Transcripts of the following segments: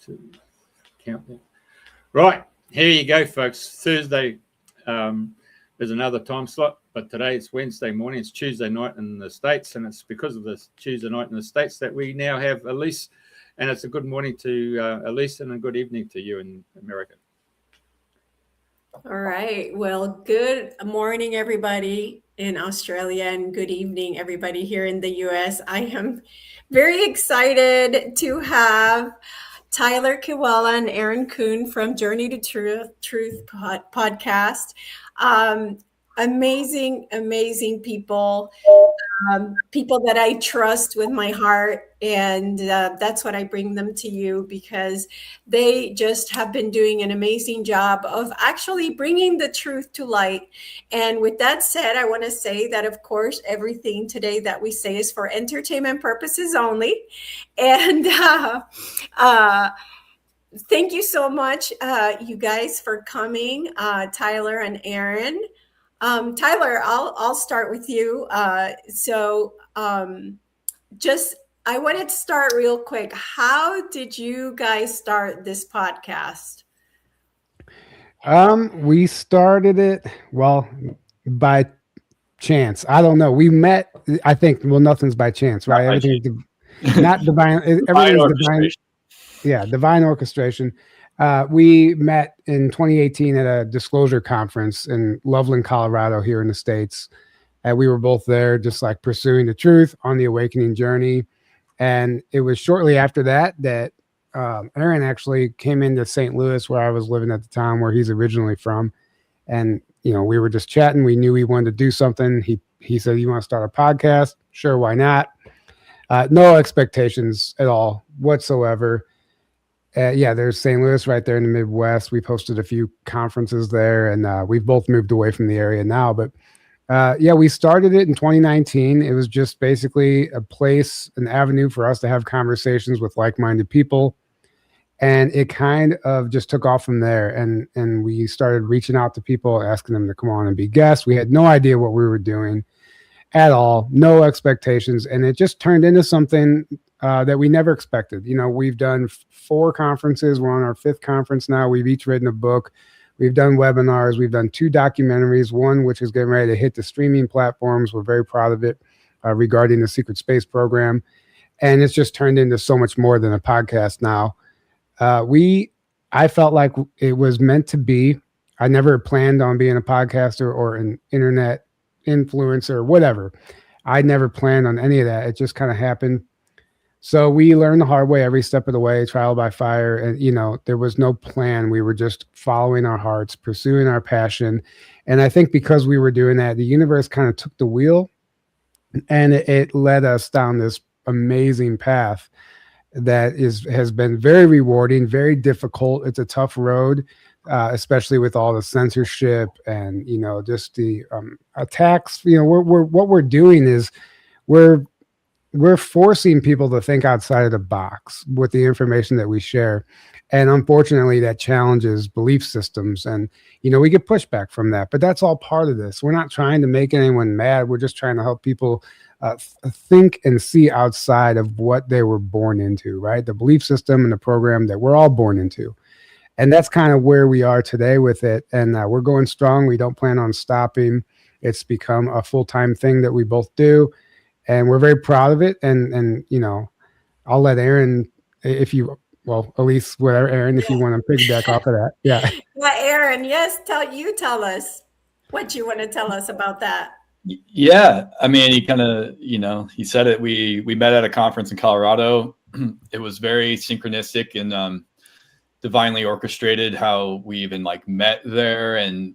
to count that. Right, here you go, folks. Thursday is another time slot, but today it's Wednesday morning. It's Tuesday night in the States, and it's because of this Tuesday night in the States that we now have Elise, and it's a good morning to Elise and a good evening to you in America. All right. Well, good morning, everybody in Australia, and good evening, everybody here in the US. I am very excited to have Tyler Kiwala and Aaron Kuhn from Journey to Truth podcast. Amazing people. People that I trust with my heart, and that's what I bring them to you, because they just have been doing an amazing job of actually bringing the truth to light. And with that said, I want to say that, of course, everything today that we say is for entertainment purposes only. And thank you so much, you guys, for coming, Tyler and Aaron. Tyler, I'll start with you. I wanted to start real quick. How did you guys start this podcast? We started it, by chance. I don't know. We met, I think, nothing's by chance, right? Everything's not divine. Everything's divine. Yeah, divine orchestration. We met in 2018 at a disclosure conference in Loveland, Colorado, here in the States. And we were both there just like pursuing the truth on the awakening journey. And it was shortly after that Aaron actually came into St. Louis, where I was living at the time, where he's originally from. And, we were just chatting. We knew he wanted to do something. He said, "You want to start a podcast?" Sure, why not? No expectations at all whatsoever. There's St. Louis right there in the Midwest. We've hosted a few conferences there, and we've both moved away from the area now. But we started it in 2019. It was just basically a place, an avenue for us to have conversations with like-minded people. And it kind of just took off from there. And we started reaching out to people, asking them to come on and be guests. We had no idea what we were doing at all, no expectations. And it just turned into something that we never expected. We've done 4 conferences. We're on our 5th conference now. We've each written a book. We've done webinars. We've done 2 documentaries, one which is getting ready to hit the streaming platforms. We're very proud of it, regarding the Secret Space program. And it's just turned into so much more than a podcast now. I felt like it was meant to be. I never planned on being a podcaster or an internet influencer or whatever. I never planned on any of that. It just kind of happened. So we learned the hard way every step of the way, trial by fire. And, there was no plan. We were just following our hearts, pursuing our passion. And I think because we were doing that, the universe kind of took the wheel, and it led us down this amazing path that has been very rewarding, very difficult. It's a tough road, especially with all the censorship and, just the attacks. What we're doing is we're forcing people to think outside of the box with the information that we share. And unfortunately, that challenges belief systems. And, we get pushback from that. But that's all part of this. We're not trying to make anyone mad. We're just trying to help people think and see outside of what they were born into, right? The belief system and the program that we're all born into. And that's kind of where we are today with it. And we're going strong. We don't plan on stopping. It's become a full-time thing that we both do. And we're very proud of it. And I'll let Aaron, Elise, whatever, Aaron, if you want to piggyback off of that. Yeah. Well, Aaron, yes, tell us what you want to tell us about that. Yeah. I mean, he kind of, he said it. We met at a conference in Colorado. It was very synchronistic and divinely orchestrated how we even met there. And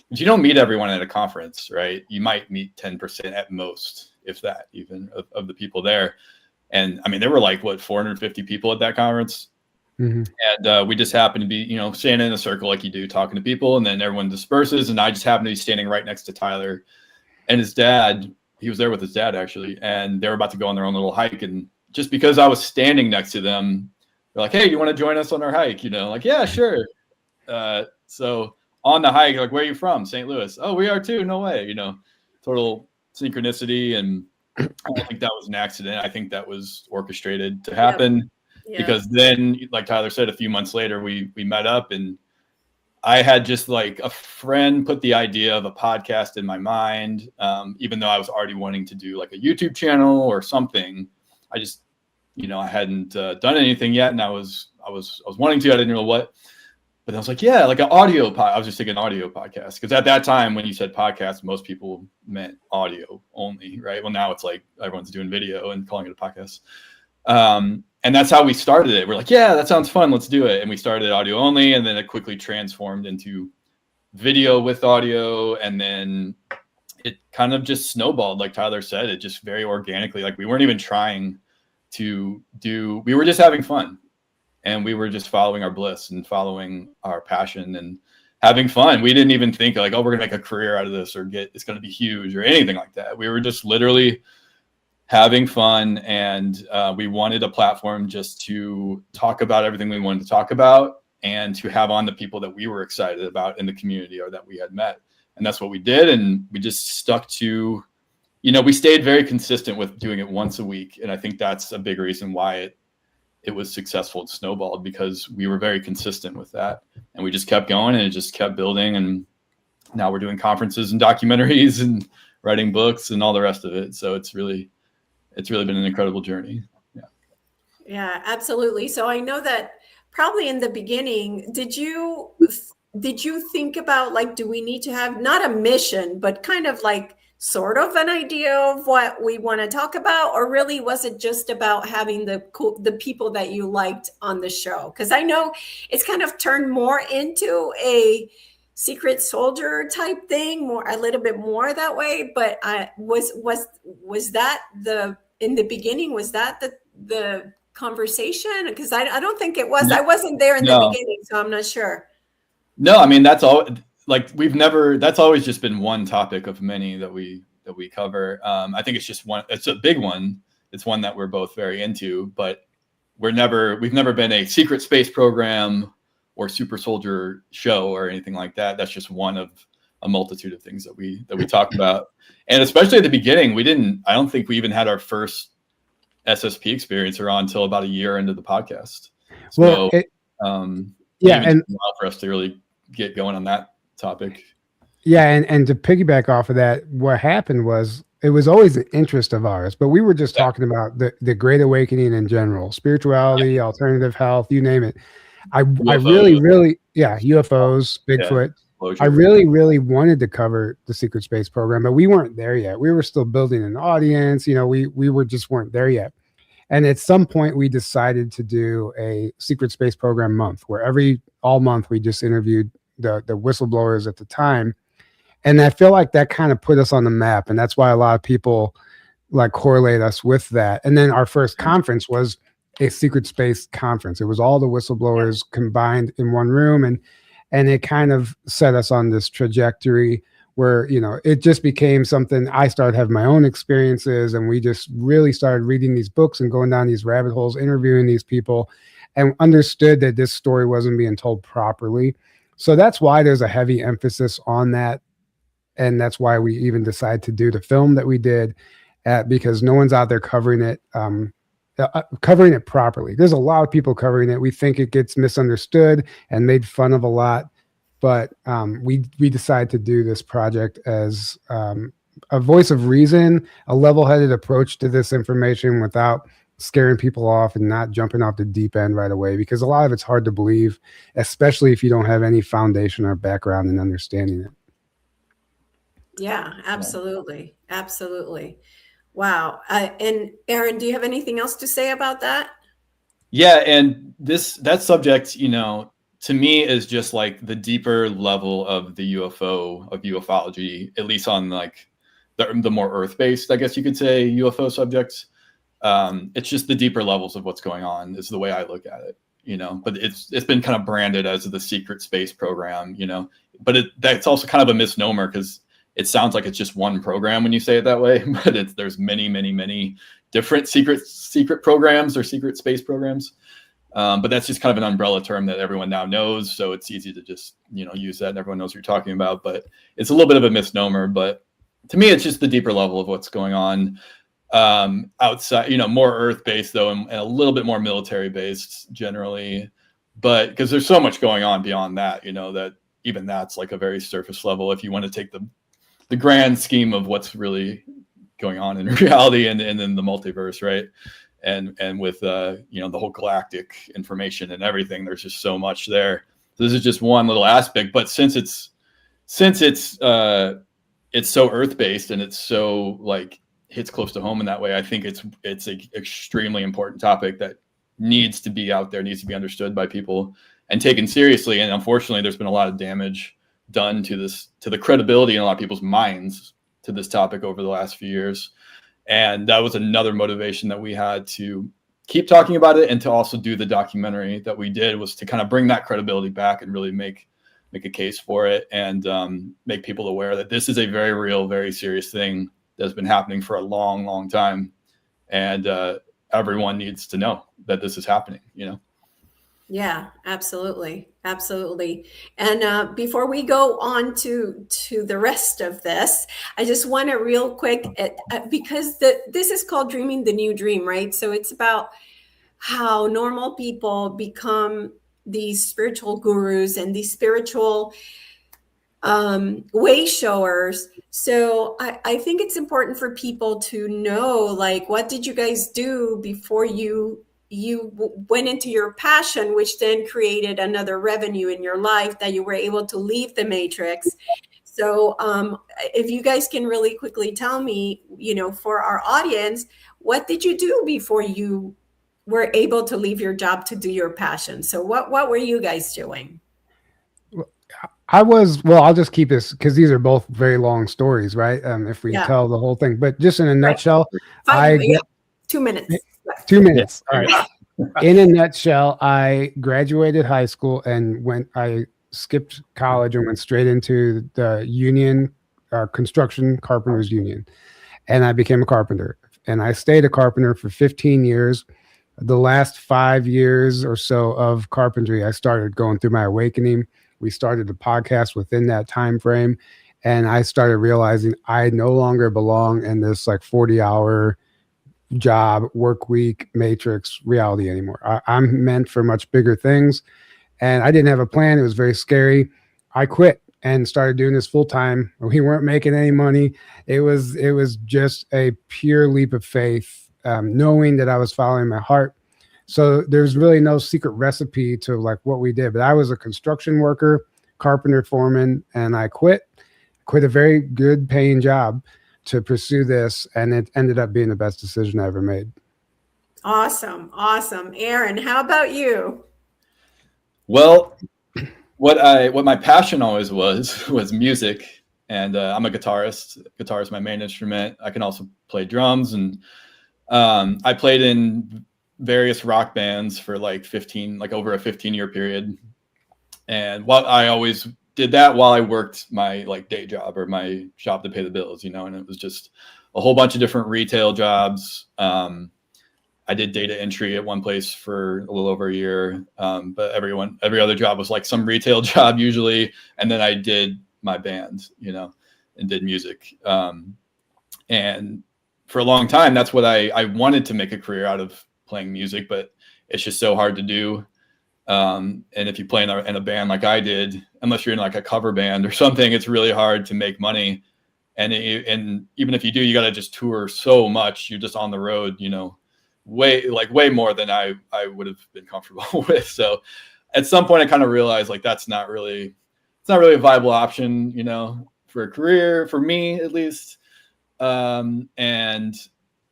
you don't meet everyone at a conference, right? You might meet 10% at most, if that, even of the people there. And I mean, there were 450 people at that conference. Mm-hmm. And we just happened to be, standing in a circle like you do, talking to people, and then everyone disperses. And I just happened to be standing right next to Tyler and his dad. He was there with his dad, actually. And they were about to go on their own little hike. And just because I was standing next to them, they're like, "Hey, you want to join us on our hike?" Yeah, sure. So on the hike, where are you from? St. Louis. Oh, we are too. No way. Total synchronicity. And I don't think that was an accident. I think that was orchestrated to happen. because then, like Tyler said, a few months later, we met up, and I had just like a friend put the idea of a podcast in my mind. Even though I was already wanting to do like a YouTube channel or something, I just, I hadn't done anything yet. And I was wanting to, I didn't know what, but I was like, yeah, like an audio I was just thinking audio podcast. Cause at that time, when you said podcast, most people meant audio only, right? Well, now it's like everyone's doing video and calling it a podcast. And that's how we started it. We're like, yeah, that sounds fun. Let's do it. And we started audio only, and then it quickly transformed into video with audio. And then it kind of just snowballed. Like Tyler said, it just very organically, like we weren't even trying to we were just having fun, and we were just following our bliss and following our passion and having fun. We didn't even think like, oh, we're gonna make a career out of this or it's going to be huge or anything like that. We were just literally having fun, and we wanted a platform just to talk about everything we wanted to talk about and to have on the people that we were excited about in the community or that we had met. And that's what we did. And we just stuck to, we stayed very consistent with doing it once a week. And I think that's a big reason why it was successful. It snowballed because we were very consistent with that, and we just kept going, and it just kept building. And now we're doing conferences and documentaries and writing books and all the rest of it. So it's really been an incredible journey. Yeah, absolutely. So I know that probably in the beginning, did you think about like, do we need to have not a mission, but kind of like sort of an idea of what we want to talk about? Or really was it just about having the people that you liked on the show? Because I know it's kind of turned more into a secret soldier type thing, a little bit more that way. But was that in the beginning, was that the conversation? Because I don't think it was. I wasn't there in the beginning, so I'm not sure. No, I mean, that's all. Like that's always just been one topic of many that we cover. I think it's just one. It's a big one. It's one that we're both very into, but we've never been a secret space program or super soldier show or anything like that. That's just one of a multitude of things that we talk about. And especially at the beginning, I don't think we even had our first SSP experience around until about a year into the podcast. So, and for us to really get going on that topic. Yeah. And to piggyback off of that, what happened was it was always an interest of ours, but we were just talking about the Great Awakening in general, spirituality, alternative health, you name it. I really, UFOs, Bigfoot. I really, really wanted to cover the secret space program, but we weren't there yet. We were still building an audience. We weren't there yet. And at some point we decided to do a secret space program month where all month we just interviewed the whistleblowers at the time. And I feel like that kind of put us on the map. And that's why a lot of people like correlate us with that. And then our first conference was a secret space conference. It was all the whistleblowers combined in one room. And it kind of set us on this trajectory where, it just became something. I started having my own experiences, and we just really started reading these books and going down these rabbit holes, interviewing these people, and understood that this story wasn't being told properly. So that's why there's a heavy emphasis on that. And that's why we even decided to do the film that we did, because no one's out there covering it properly. There's a lot of people covering it. We think it gets misunderstood and made fun of a lot, but we decided to do this project as a voice of reason, a level-headed approach to this information without scaring people off and not jumping off the deep end right away, because a lot of it's hard to believe, especially if you don't have any foundation or background in understanding it. Yeah, absolutely. Absolutely. Wow. And Aaron, do you have anything else to say about that? Yeah. And that subject, to me is just like the deeper level of the UFO, of ufology, at least on like the more earth-based, I guess you could say, UFO subjects. It's just the deeper levels of what's going on is the way I look at it, but it's been kind of branded as the secret space program, but that's also kind of a misnomer, because it sounds like it's just one program when you say it that way, but there's many, many, many different secret programs or secret space programs. But that's just kind of an umbrella term that everyone now knows. So it's easy to just, use that and everyone knows what you're talking about, but it's a little bit of a misnomer. But to me, it's just the deeper level of what's going on. outside, more earth-based though, and a little bit more military-based generally, but because there's so much going on beyond that, that even that's like a very surface level if you want to take the grand scheme of what's really going on in reality and in the multiverse, right? And with the whole galactic information and everything, there's just so much there. So this is just one little aspect, but since it's so earth-based and it's so like hits close to home in that way, I think it's an extremely important topic that needs to be out there, needs to be understood by people and taken seriously. And unfortunately, there's been a lot of damage done to the credibility in a lot of people's minds to this topic over the last few years. And that was another motivation that we had to keep talking about it and to also do the documentary that we did, was to kind of bring that credibility back and really make a case for it and make people aware that this is a very real, very serious thing that's been happening for a long, long time. And everyone needs to know that this is happening, Yeah, absolutely. Absolutely. And before we go on to the rest of this, I just want to real quick, because this is called Dreaming the New Dream, right? So it's about how normal people become these spiritual gurus and these spiritual way showers. So I think it's important for people to know, like, what did you guys do before you went into your passion, which then created another revenue in your life that you were able to leave the matrix. So if you guys can really quickly tell me, for our audience, what did you do before you were able to leave your job to do your passion? So what were you guys doing? I'll just keep this because these are both very long stories, right? If we tell the whole thing, but just in a nutshell, 2 minutes. 2 minutes. All right. In a nutshell, I graduated high school and I skipped college and went straight into the union, construction carpenters union. And I became a carpenter, and I stayed a carpenter for 15 years. The last 5 years or so of carpentry, I started going through my awakening. We started a podcast within that time frame, and I started realizing I no longer belong in this like 40-hour job, work week, matrix reality anymore. I'm meant for much bigger things, and I didn't have a plan. It was very scary. I quit and started doing this full time. We weren't making any money. It was just a pure leap of faith, knowing that I was following my heart. So there's really no secret recipe to like what we did, but I was a construction worker, carpenter, foreman, and I quit a very good paying job to pursue this, and it ended up being the best decision I ever made. Awesome. Aaron, how about you? Well, what my passion always was music, and I'm a guitarist. Guitar is my main instrument. I can also play drums, and I played in various rock bands for over a 15-year period. And I always did that while I worked my day job or my shop to pay the bills, and it was just a whole bunch of different retail jobs. I did data entry at one place for a little over a year. But every other job was like some retail job usually. And then I did my band, and did music. And for a long time, that's what I wanted to make a career out of, playing music, but it's just so hard to do. And if you play in a band like I did, unless you're in like a cover band or something, it's really hard to make money. And even if you do, you got to just tour so much. You're just on the road, way more than I would have been comfortable with. So at some point I kind of realized it's not really a viable option, for a career, for me at least.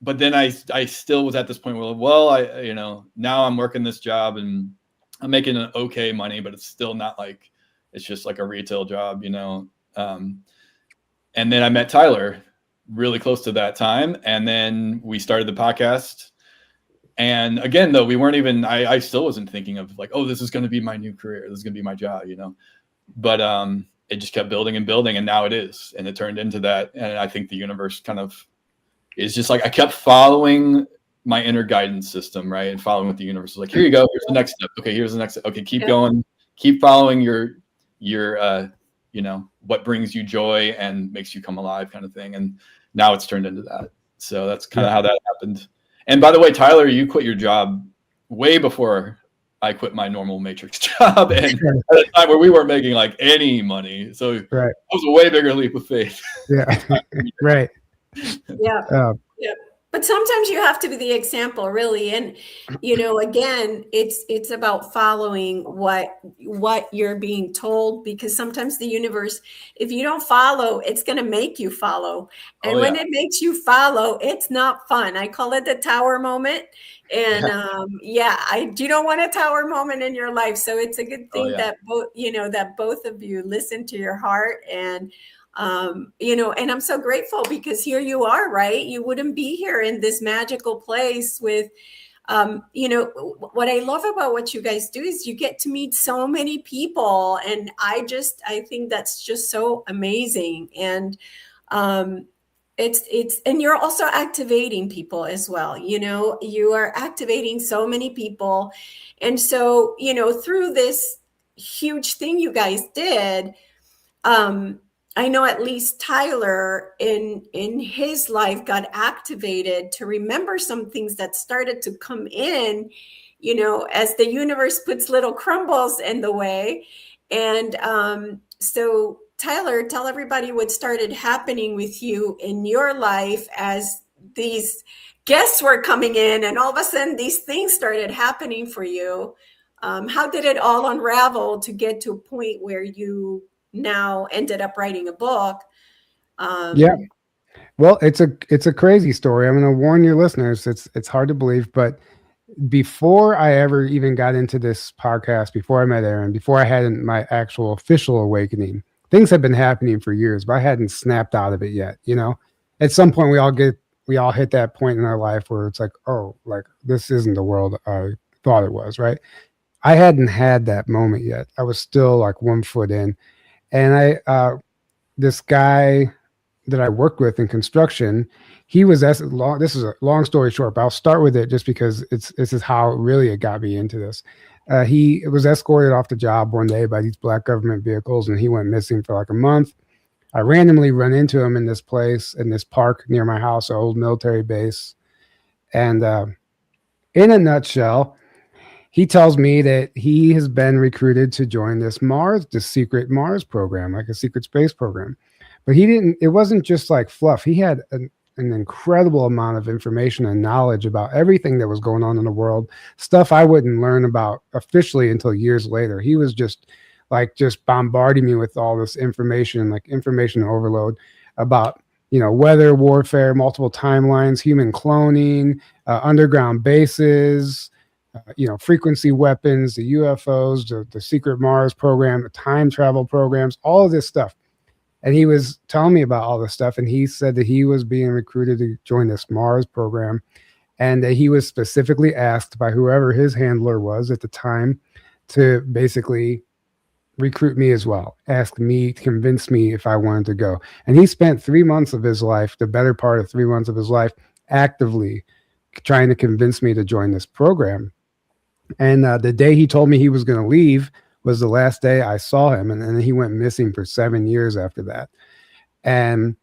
But then I still was at this point where, now I'm working this job and I'm making an okay money, but it's still not it's just like a retail job, And then I met Tyler really close to that time. And then we started the podcast. And again, though, we weren't even, I still wasn't thinking of this is going to be my new career. This is going to be my job, But it just kept building and building. And now it is. And it turned into that. And I think the universe kind of is just I kept following my inner guidance system, right? And following what the universe was here you go. Here's the next step. Okay, here's the next step. Okay, keep going. Keep following your what brings you joy and makes you come alive kind of thing. And now it's turned into that. So that's kind of how that happened. And by the way, Tyler, you quit your job way before I quit my normal Matrix job, and at a time where we weren't making like any money. So it was a way bigger leap of faith. Yeah. Right. Yeah. Yeah. But sometimes you have to be the example, really. And, again, it's about following what you're being told, because sometimes the universe, if you don't follow, it's going to make you follow. And when it makes you follow, it's not fun. I call it the tower moment. And you don't want a tower moment in your life. So it's a good thing that both of you listen to your heart, and and I'm so grateful, because here you are, right? You wouldn't be here in this magical place with, what I love about what you guys do is you get to meet so many people. And I think that's just so amazing. And, and you're also activating people as well. You are activating so many people. And so, through this huge thing you guys did, I know at least Tyler in his life got activated to remember some things that started to come in, as the universe puts little crumbles in the way. And so Tyler, tell everybody what started happening with you in your life as these guests were coming in, and all of a sudden these things started happening for you. How did it all unravel to get to a point where you now ended up writing a book? Well, it's a crazy story. I'm going to warn your listeners. It's hard to believe, but before I ever even got into this podcast, before I met Aaron, before I had my actual official awakening, things had been happening for years, but I hadn't snapped out of it yet. At some point we all hit that point in our life where it's like, oh, like this isn't the world I thought it was, right? I hadn't had that moment yet. I was still like 1 foot in. And this guy that I worked with in construction, this is a long story short, but I'll start with it just because this is how it got me into this. He was escorted off the job one day by these black government vehicles, and he went missing for like a month. I randomly run into him in this place, in this park near my house, an old military base. And in a nutshell, he tells me that he has been recruited to join this secret Mars program, like a secret space program. But it wasn't just like fluff. He had an incredible amount of information and knowledge about everything that was going on in the world, stuff I wouldn't learn about officially until years later. He was just bombarding me with all this information, like information overload about, weather, warfare, multiple timelines, human cloning, underground bases, frequency weapons, the UFOs, the secret Mars program, the time travel programs, all of this stuff. And he was telling me about all this stuff. And he said that he was being recruited to join this Mars program. And that he was specifically asked by whoever his handler was at the time to basically recruit me as well, ask me, convince me if I wanted to go. And he spent 3 months of his life, the better part of 3 months of his life, actively trying to convince me to join this program. And the day he told me he was going to leave was the last day I saw him. And then he went missing for 7 years after that. And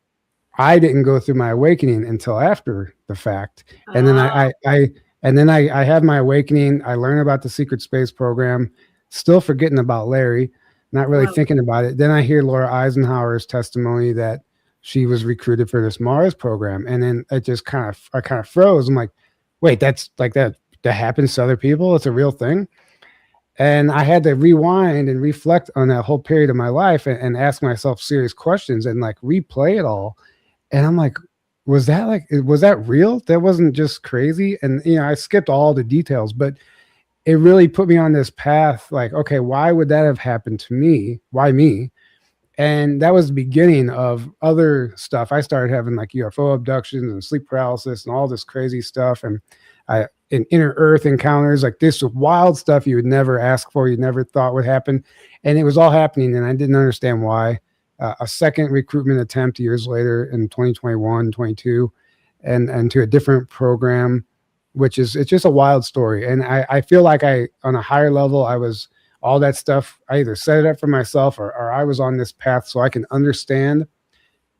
I didn't go through my awakening until after the fact. And then I have my awakening. I learn about the secret space program, still forgetting about Larry, not really thinking about it. Then I hear Laura Eisenhower's testimony that she was recruited for this Mars program. And then I kind of froze. I'm like, wait, that's like that happens to other people? It's a real thing? And I had to rewind and reflect on that whole period of my life and ask myself serious questions and like replay it all. And I'm like, was that real? That wasn't just crazy. And, I skipped all the details, but it really put me on this path. Like, okay, why would that have happened to me? Why me? And that was the beginning of other stuff. I started having like UFO abductions and sleep paralysis and all this crazy stuff. And in inner earth encounters, like this wild stuff you would never ask for, you never thought would happen. And it was all happening. And I didn't understand why. A second recruitment attempt years later in 2021, 22, and to a different program, it's just a wild story. And I feel like on a higher level, I was all that stuff. I either set it up for myself or I was on this path so I can understand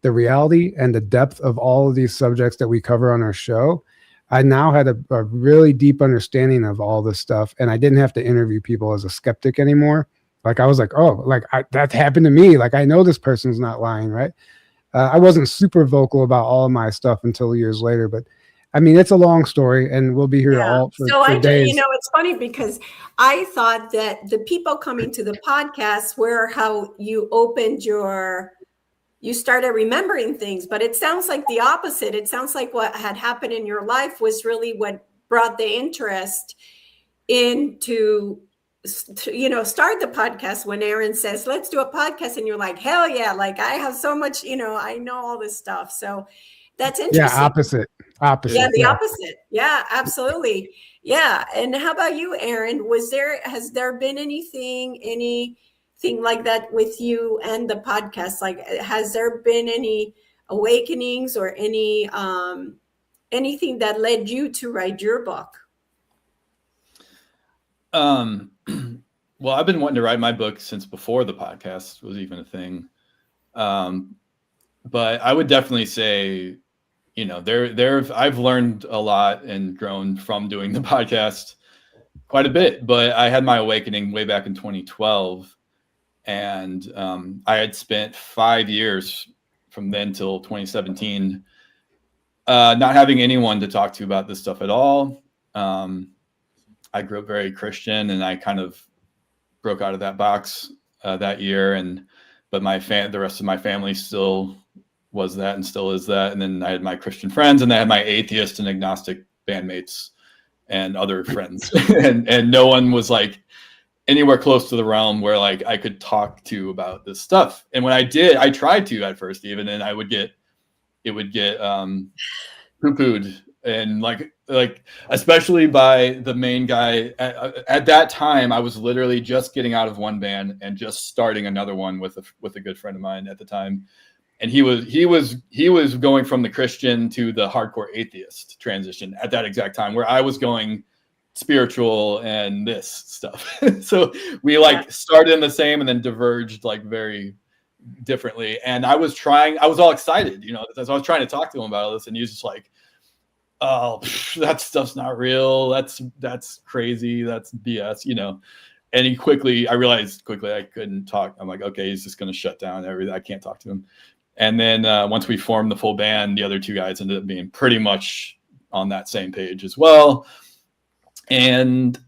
the reality and the depth of all of these subjects that we cover on our show, I now had a really deep understanding of all this stuff, and I didn't have to interview people as a skeptic anymore. Like I was like, oh, like that happened to me. Like I know this person's not lying, right? I wasn't super vocal about all of my stuff until years later, but I mean, it's a long story, and we'll be here all for days. It's funny because I thought that the people coming to the podcast were how you opened you started remembering things, but it sounds like the opposite. It sounds like what had happened in your life was really what brought the interest into, start the podcast. When Aaron says, let's do a podcast, and you're like, hell yeah, like I have so much, I know all this stuff. So that's interesting. Yeah, opposite. Yeah, the opposite. Yeah, absolutely. Yeah. And how about you, Aaron? Has there been anything like that with you and the podcast? Like, has there been any awakenings or anything that led you to write your book? Well, I've been wanting to write my book since before the podcast was even a thing. But I would definitely say, I've learned a lot and grown from doing the podcast quite a bit, but I had my awakening way back in 2012. And I had spent 5 years from then till 2017 not having anyone to talk to about this stuff at all. I grew up very Christian, and I kind of broke out of that box that year. But the rest of my family still was that and still is that. And then I had my Christian friends, and I had my atheist and agnostic bandmates and other friends. and no one was like anywhere close to the realm where like I could talk to about this stuff. And when I did, I tried to at first even, and it would get poo-pooed, and like especially by the main guy at that time. I was literally just getting out of one band and just starting another one with a good friend of mine at the time. And he was going from the Christian to the hardcore atheist transition at that exact time, where I was going spiritual and this stuff. So we started in the same and then diverged like very differently. And I was all excited, as I was trying to talk to him about all this, and he was just like, oh, that stuff's not real. That's crazy. That's BS, And I realized quickly I couldn't talk. I'm like, okay, he's just going to shut down everything. I can't talk to him. And then once we formed the full band, the other two guys ended up being pretty much on that same page as well. And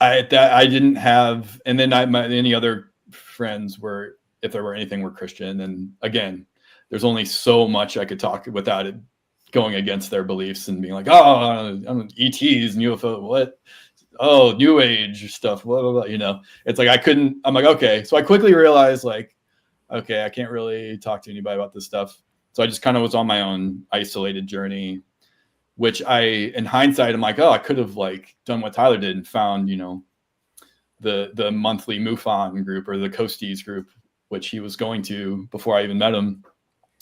I didn't have, and then any other friends were, if there were anything, were Christian. And again, there's only so much I could talk without it going against their beliefs and being like, oh, I'm ETs and UFO, what? Oh, New Age stuff, blah, blah, blah. It's like I'm like, okay. So I quickly realized like, okay, I can't really talk to anybody about this stuff. So I just kind of was on my own isolated journey, which in hindsight, I'm like, oh, I could have like done what Tyler did and found, the monthly MUFON group or the Coasties group, which he was going to before I even met him,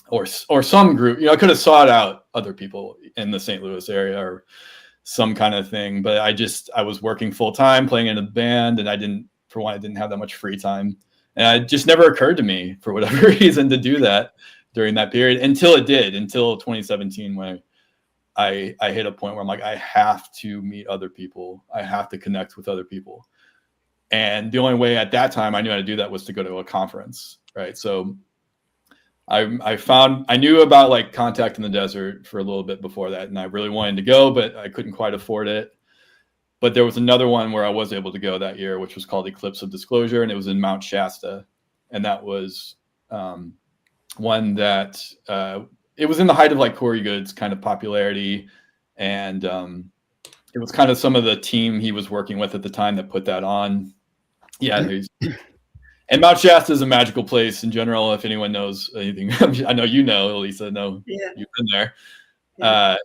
or some group. I could have sought out other people in the St. Louis area or some kind of thing. But I was working full time, playing in a band, and I didn't have that much free time. And it just never occurred to me for whatever reason to do that during that period until 2017, when I hit a point where I'm like, I have to meet other people. I have to connect with other people. And the only way at that time I knew how to do that was to go to a conference, right? So I knew about like Contact in the Desert for a little bit before that, and I really wanted to go, but I couldn't quite afford it. But there was another one where I was able to go that year, which was called Eclipse of Disclosure, and it was in Mount Shasta. And that was one that it was in the height of like Corey Good's kind of popularity. And it was kind of some of the team he was working with at the time that put that on. Yeah. And Mount Shasta is a magical place in general. If anyone knows anything, I know Elisa, you've been there. Yeah.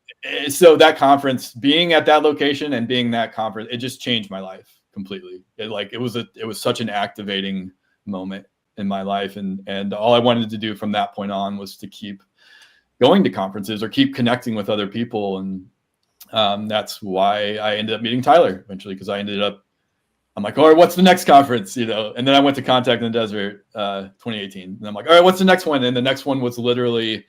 So that conference, being at that location and being that conference, it just changed my life completely. It was such an activating moment in my life, and all I wanted to do from that point on was to keep going to conferences or keep connecting with other people, and that's why I ended up meeting Tyler eventually, because I ended up I'm like, all right, what's the next conference? And then I went to Contact in the Desert 2018. And I'm like, all right, what's the next one? And the next one was literally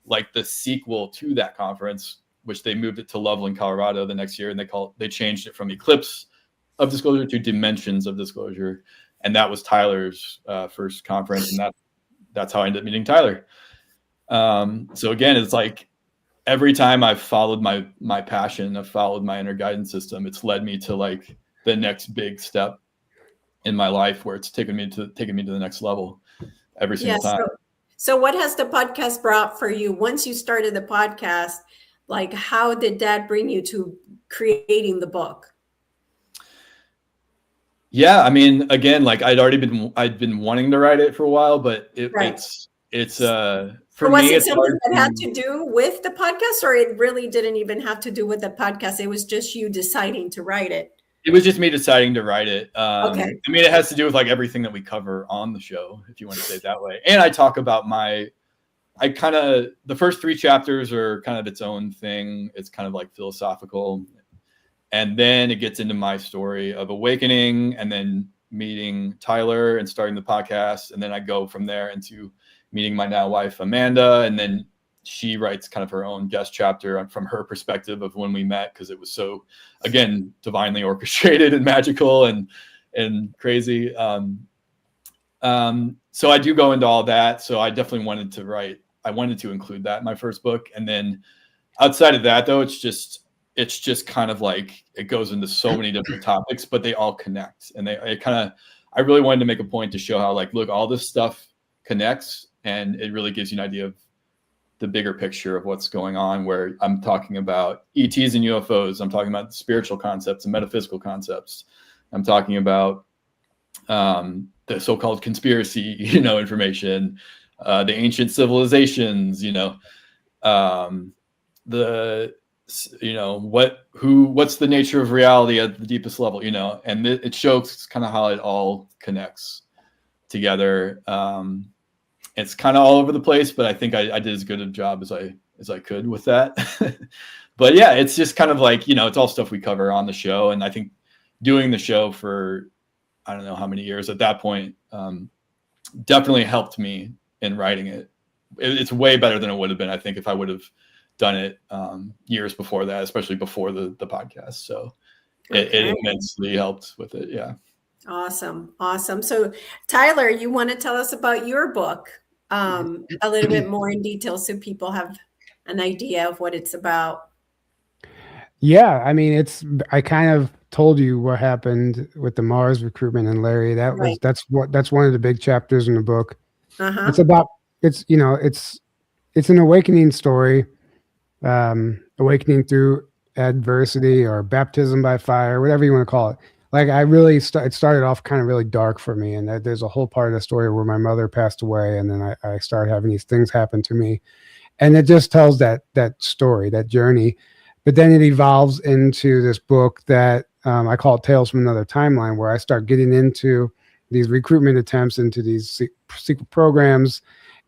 like the sequel to that conference, which they moved it to Loveland, Colorado the next year. And they changed it from Eclipse of Disclosure to Dimensions of Disclosure. And that was Tyler's first conference. And that's how I ended up meeting Tyler. So again, it's like every time I've followed my passion, I've followed my inner guidance system, it's led me to like the next big step in my life where it's taken me to the next level every single time. So what has the podcast brought for you once you started the podcast? Like, how did that bring you to creating the book? Yeah, I mean, again, like I'd been wanting to write it for a while, but it's for was me, it something that had to do with the podcast, or it really didn't even have to do with the podcast? It was just you deciding to write it. It was just me deciding to write it. Okay. I mean, it has to do with like everything that we cover on the show, if you want to say it that way. And I talk about the first 3 chapters are kind of its own thing. It's kind of like philosophical. And then it gets into my story of awakening and then meeting Tyler and starting the podcast. And then I go from there into meeting my now wife, Amanda. And then she writes kind of her own guest chapter from her perspective of when we met, because it was so, again, divinely orchestrated and magical and crazy. So I do go into all that. So I definitely wanted to include that in my first book. And then outside of that, though, it's just kind of like it goes into so many different topics, but they all connect. And I really wanted to make a point to show how, like, look, all this stuff connects, and it really gives you an idea of the bigger picture of what's going on, where I'm talking about ETs and UFOs. I'm talking about spiritual concepts and metaphysical concepts. I'm talking about the so-called conspiracy, information, the ancient civilizations, what's the nature of reality at the deepest level, and it shows kind of how it all connects together. It's kind of all over the place, but I think I did as good a job as I could with that. But yeah, it's just kind of like, it's all stuff we cover on the show. And I think doing the show for, I don't know how many years at that point, definitely helped me in writing it. It's way better than it would have been, I think, if I would have done it years before that, especially before the podcast. So it immensely helped with it. Yeah. Awesome. So Tyler, you want to tell us about your book a little bit more in detail so people have an idea of what it's about? Yeah, I mean, I kind of told you what happened with the Mars recruitment and Larry. That's one of the big chapters in the book. Uh-huh. It's an awakening story, awakening through adversity or baptism by fire, whatever you want to call it. Like, it started off kind of really dark for me, and there's a whole part of the story where my mother passed away, and then I started having these things happen to me, and it just tells that story, that journey. But then it evolves into this book that I call it Tales from Another Timeline, where I start getting into these recruitment attempts into these secret programs,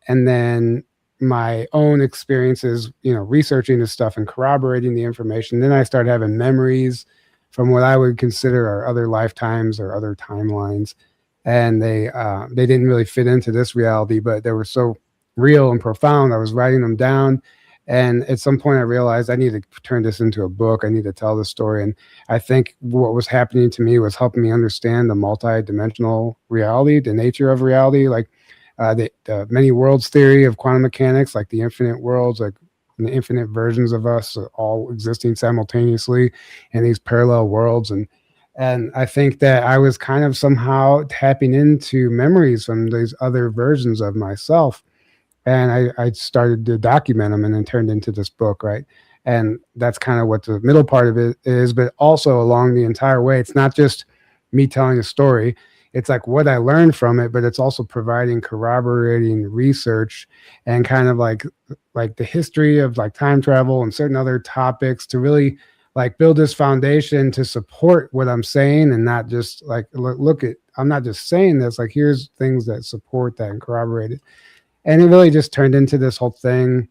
and then my own experiences, researching this stuff and corroborating the information. Then I started having memories from what I would consider our other lifetimes or other timelines. And they didn't really fit into this reality, but they were so real and profound. I was writing them down. And at some point I realized I need to turn this into a book. I need to tell this story. And I think what was happening to me was helping me understand the multi-dimensional reality, the nature of reality, like the many worlds theory of quantum mechanics, like the infinite worlds, like the infinite versions of us all existing simultaneously in these parallel worlds. And I think that I was kind of somehow tapping into memories from these other versions of myself. And I started to document them, and then turned into this book, right? And that's kind of what the middle part of it is. But also along the entire way, it's not just me telling a story. It's like what I learned from it, but it's also providing corroborating research and kind of like the history of like time travel and certain other topics to really like build this foundation to support what I'm saying, and not just like, I'm not just saying this, like here's things that support that and corroborate it. And it really just turned into this whole thing.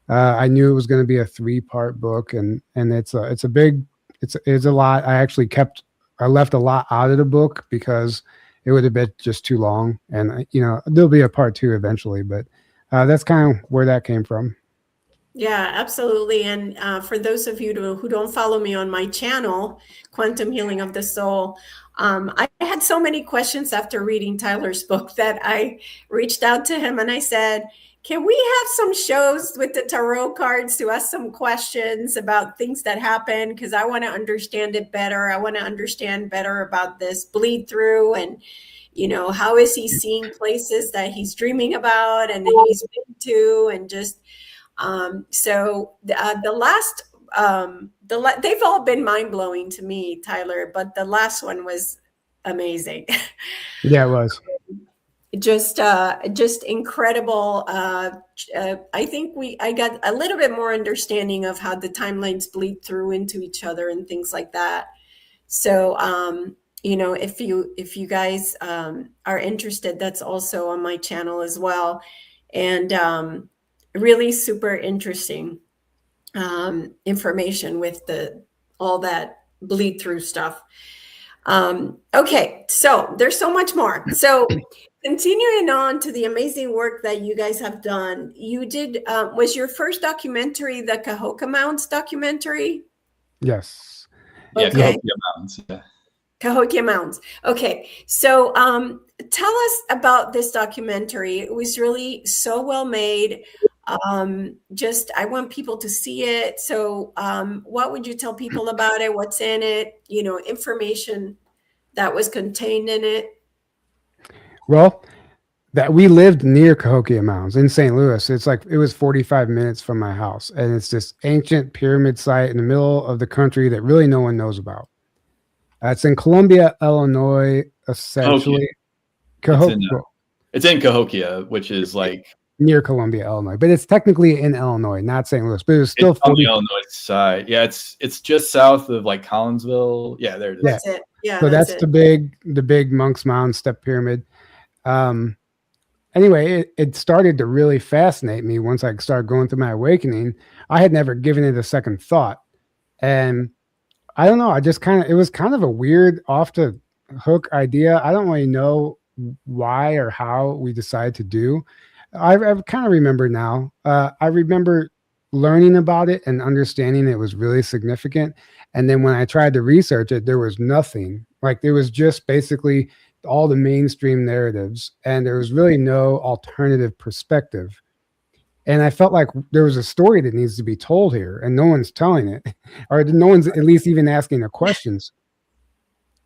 I knew it was going to be a 3-part book, and it's a lot. I actually kept I left a lot out of the book because it would have been just too long. And, there'll be a part 2 eventually, but that's kind of where that came from. Yeah, absolutely. And for those of you who don't follow me on my channel, Quantum Healing of the Soul, I had so many questions after reading Tyler's book that I reached out to him and I said, can we have some shows with the tarot cards to ask some questions about things that happen? Because I want to understand it better. I want to understand better about this bleed through and, how is he seeing places that he's dreaming about and he's been to, and just the last, they've all been mind blowing to me, Tyler, but the last one was amazing. Yeah, it was. Just incredible. I think I got a little bit more understanding of how the timelines bleed through into each other and things like that. So, if you guys are interested, that's also on my channel as well. And really super interesting information with all that bleed through stuff. Okay, so there's so much more. So continuing on to the amazing work that you guys have done, you did, was your first documentary the Cahokia Mounds documentary? Yes. Yeah, Okay. Cahokia Mounds. Yeah. Cahokia Mounds. Okay, so tell us about this documentary. It was really so well made. I want people to see it. So what would you tell people about it? What's in it? Information that was contained in it. Well, that we lived near Cahokia Mounds in St. Louis. It's like, it was 45 minutes from my house. And it's this ancient pyramid site in the middle of the country that really no one knows about. It's in Columbia, Illinois, essentially. It's in Cahokia, which is like near Columbia, Illinois, but it's technically in Illinois, not St. Louis, but it was still on the Illinois side. Yeah, it's just south of like Collinsville. Yeah, there it is. That's it. Yeah. So that's the big Monk's Mound step pyramid. Anyway, it started to really fascinate me once I started going through my awakening. I had never given it a second thought, and I don't know. It was kind of a weird off the hook idea. I don't really know why or how we decided to do. I kind of remember now. I remember learning about it and understanding it was really significant. And then when I tried to research it, there was nothing. Like, there was just basically all the mainstream narratives, and there was really no alternative perspective. And I felt like there was a story that needs to be told here, and no one's telling it, or no one's at least even asking the questions.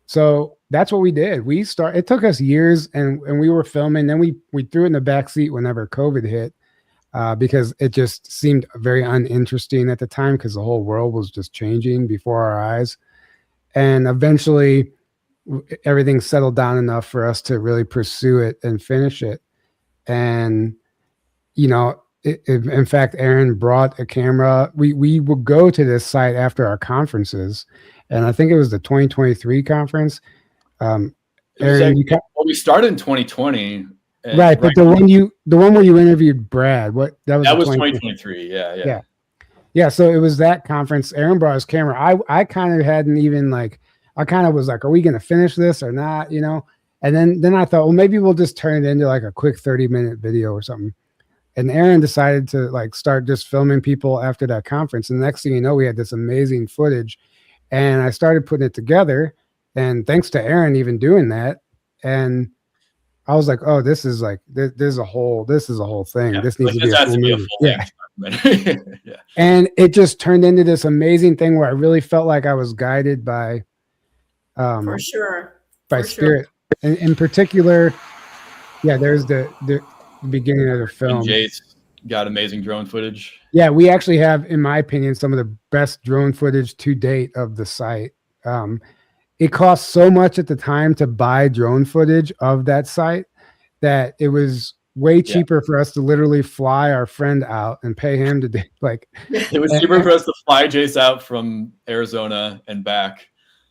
So that's what we did. It took us years, and we were filming. Then we threw it in the back seat whenever COVID hit, because it just seemed very uninteresting at the time, because the whole world was just changing before our eyes. And eventually everything settled down enough for us to really pursue it and finish it. And, in fact, Aaron brought a camera. We would go to this site after our conferences, and I think it was the 2023 conference. Aaron, we started in 2020, right? But the one where you interviewed Brad, that was 2023. Yeah. So it was that conference. Aaron brought his camera. I kind of hadn't even I kind of was like, are we going to finish this or not? And then I thought, well, maybe we'll just turn it into like a quick 30-minute video or something. And Aaron decided to start just filming people after that conference. And the next thing you know, we had this amazing footage, and I started putting it together. And thanks to Aaron even doing that. And I was like, oh, this is a whole thing. Yeah, this needs to be a full movie. Yeah. And it just turned into this amazing thing where I really felt like I was guided by, for sure, by spirit. And in particular, there's the beginning of the film. And Jace got amazing drone footage. Yeah, we actually have, in my opinion, some of the best drone footage to date of the site. It cost so much at the time to buy drone footage of that site that it was way cheaper for us to literally fly our friend out and pay him to do it was cheaper for us to fly Jace out from Arizona and back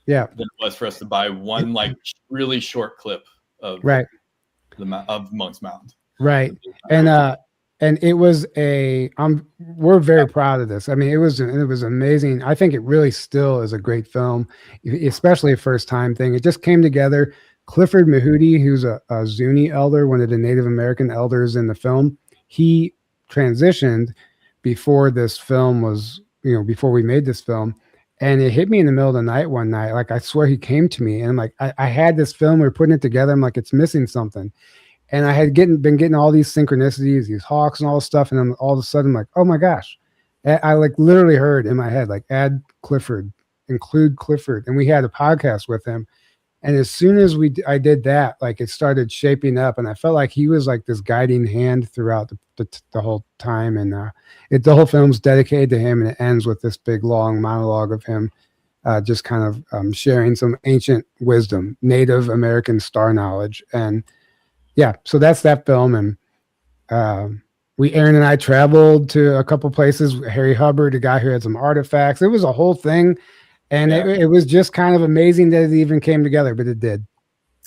than it was for us to buy one really short clip of right of Monk's Mound. Right. And And it was we're very proud of this. I mean, it was amazing. I think it really still is a great film, especially a first time thing. It just came together. Clifford Mahudi, who's a Zuni elder, one of the Native American elders in the film, he transitioned before this film was, before we made this film. And it hit me in the middle of the night one night. Like, I swear he came to me and I'm like, I had this film, we were putting it together. I'm like, it's missing something. And I had been getting all these synchronicities, these hawks and all this stuff. And then all of a sudden, I'm like, oh my gosh. I like literally heard in my head, like, add Clifford, include Clifford. And we had a podcast with him. And as soon as I did that, like, it started shaping up. And I felt like he was like this guiding hand throughout the whole time. And the whole film's dedicated to him. And it ends with this big, long monologue of him just kind of sharing some ancient wisdom, Native American star knowledge. And yeah, so that's that film. And Aaron and I traveled to a couple places. Harry Hubbard, a guy who had some artifacts. It was a whole thing. And it was just kind of amazing that it even came together, but it did.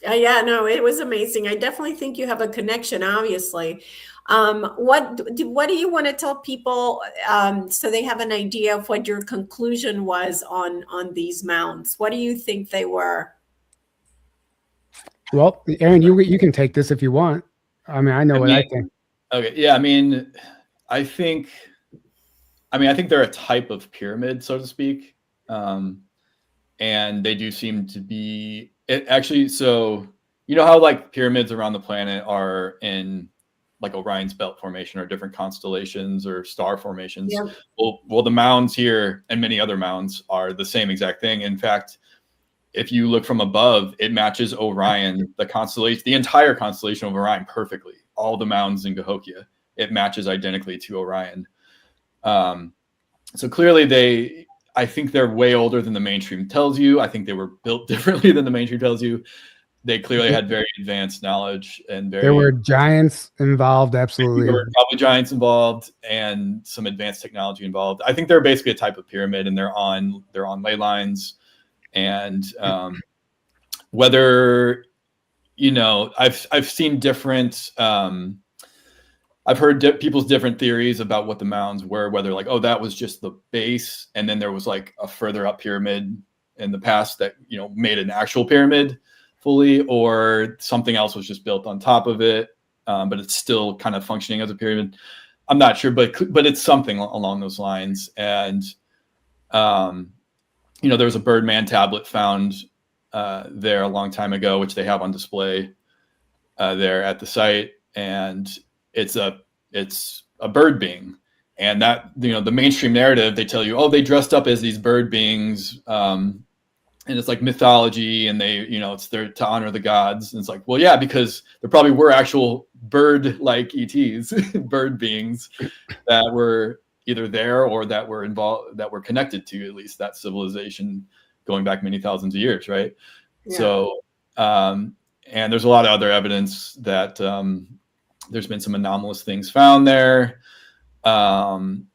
Yeah, no, it was amazing. I definitely think you have a connection, obviously. What do you want to tell people so they have an idea of what your conclusion was on these mounds? What do you think they were? Well, Aaron, you can take this if you want. I mean, I know what I think. Okay. Yeah. I think they're a type of pyramid, so to speak. And they do seem to be so how like pyramids around the planet are in like Orion's belt formation or different constellations or star formations. Yep. Well, the mounds here and many other mounds are the same exact thing. In fact, if you look from above, it matches Orion, the constellation, the entire constellation of Orion perfectly. All the mounds in Cahokia, it matches identically to Orion. So clearly I think they're way older than the mainstream tells you. I think they were built differently than the mainstream tells you. They clearly had very advanced knowledge and there were giants involved. Absolutely. There were probably giants involved and some advanced technology involved. I think they're basically a type of pyramid and they're on ley lines. And whether, I've seen different, I've heard people's different theories about what the mounds were, whether like, oh, that was just the base. And then there was like a further up pyramid in the past that, made an actual pyramid fully, or something else was just built on top of it. But it's still kind of functioning as a pyramid. I'm not sure, but it's something along those lines. And, there was a Birdman tablet found there a long time ago, which they have on display there at the site. And it's a bird being. And that, the mainstream narrative, they tell you, oh, they dressed up as these bird beings. And it's like mythology and they, it's there to honor the gods. And it's like, well, yeah, because there probably were actual bird-like ETs, bird beings that were either there or that were involved, that were connected to at least that civilization going back many thousands of years. Right. Yeah. So, and there's a lot of other evidence that, there's been some anomalous things found there, and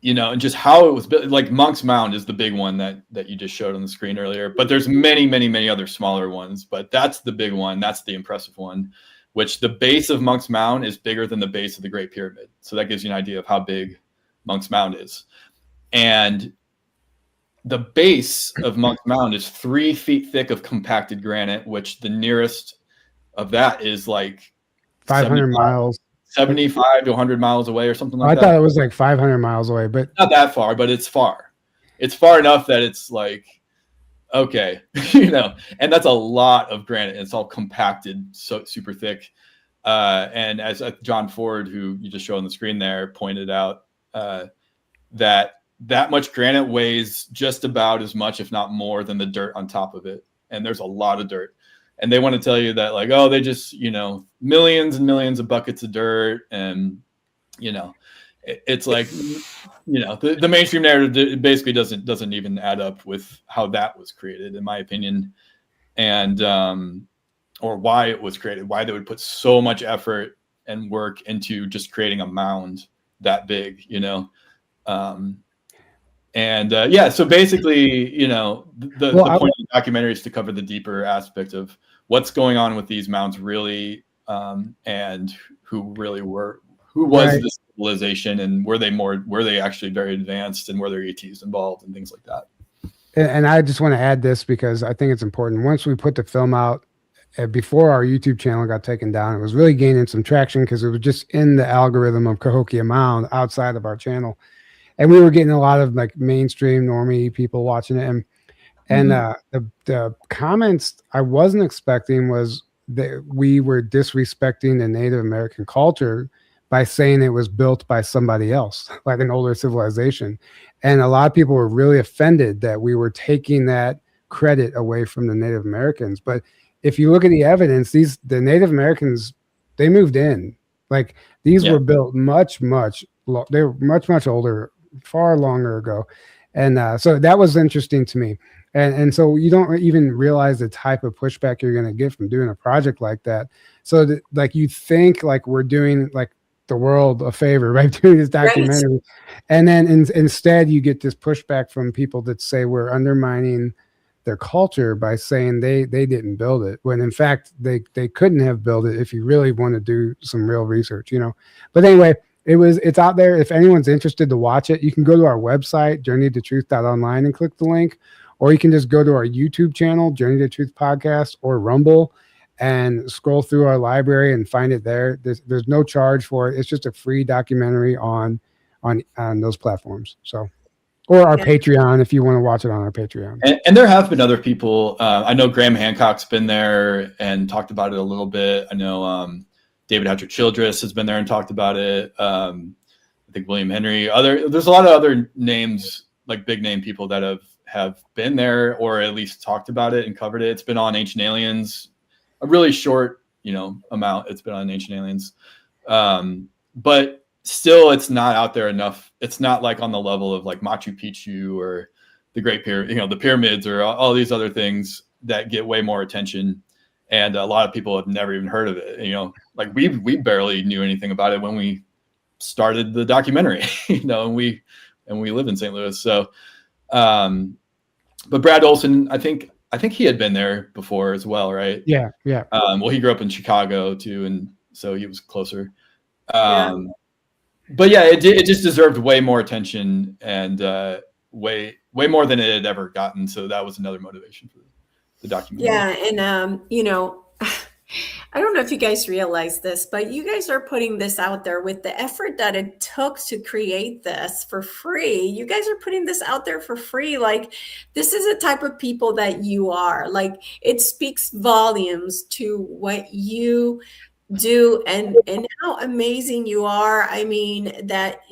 just how it was built. Like Monk's Mound is the big one that you just showed on the screen earlier, but there's many, many, many other smaller ones, but that's the big one. That's the impressive one, which the base of Monk's Mound is bigger than the base of the Great Pyramid. So that gives you an idea of how big Monk's Mound is. And the base of Monk's Mound is 3 feet thick of compacted granite, which the nearest of that is like 500 miles, 75 to 100 miles away or something like that. I thought it was like 500 miles away, but not that far, but it's far. It's far enough that it's like, okay, and that's a lot of granite. It's all compacted, so super thick. And as John Ford, who you just showed on the screen there, pointed out, that much granite weighs just about as much, if not more, than the dirt on top of it. And there's a lot of dirt. And they want to tell you that like, oh, they just, millions and millions of buckets of dirt. And, it's like, the mainstream narrative basically doesn't even add up with how that was created, in my opinion. And, or why it was created, why they would put so much effort and work into just creating a mound that big, so basically, the point of the documentary is to cover the deeper aspect of what's going on with these mounds really, and who who was this civilization, and were they actually very advanced, and were there ETs involved and things like that. And I just want to add this because I think it's important. Once we put the film out, before our YouTube channel got taken down, it was really gaining some traction because it was just in the algorithm of Cahokia Mound outside of our channel. And we were getting a lot of like mainstream normie people watching it. And the comments I wasn't expecting was that we were disrespecting the Native American culture by saying it was built by somebody else, like an older civilization. And a lot of people were really offended that we were taking that credit away from the Native Americans. But if you look at the evidence, the Native Americans, they moved in. Like these were built they were much older, far longer ago. And so that was interesting to me. And so you don't even realize the type of pushback you're going to get from doing a project like that. So like you think like we're doing like the world a favor, right? Doing this documentary. Right. And then instead you get this pushback from people that say we're undermining their culture by saying they didn't build it, when in fact they couldn't have built it if you really want to do some real research, you know. But anyway, it's out there. If anyone's interested to watch it, you can go to our website, journeytotruth.online, and click the link, or you can just go to our YouTube channel, Journey to Truth Podcast, or Rumble, and scroll through our library and find it there. There's no charge for it. It's just a free documentary on those platforms. So, or our Patreon if you want to watch it on our Patreon. And there have been other people. I know Graham Hancock's been there and talked about it a little bit. I know David Icke Childress has been there and talked about it. I think William Henry. There's a lot of other names, like big name people that have been there or at least talked about it and covered it. It's been on Ancient Aliens, a really short, amount. It's been on Ancient Aliens, but still, it's not out there enough. It's not like on the level of like Machu Picchu or the Great Pyramid, the pyramids, or all these other things that get way more attention. And a lot of people have never even heard of it. Like we barely knew anything about it when we started the documentary, and we live in St. Louis. So, but Brad Olson, I think he had been there before as well, right? Yeah. Well, he grew up in Chicago too, and so he was closer. But yeah, it just deserved way more attention and way more than it had ever gotten. So that was another motivation for the documentary. Yeah, and I don't know if you guys realize this, but you guys are putting this out there with the effort that it took to create this for free. You guys are putting this out there for free. Like, this is the type of people that you are. Like, it speaks volumes to what you do and how amazing you are. I mean, that,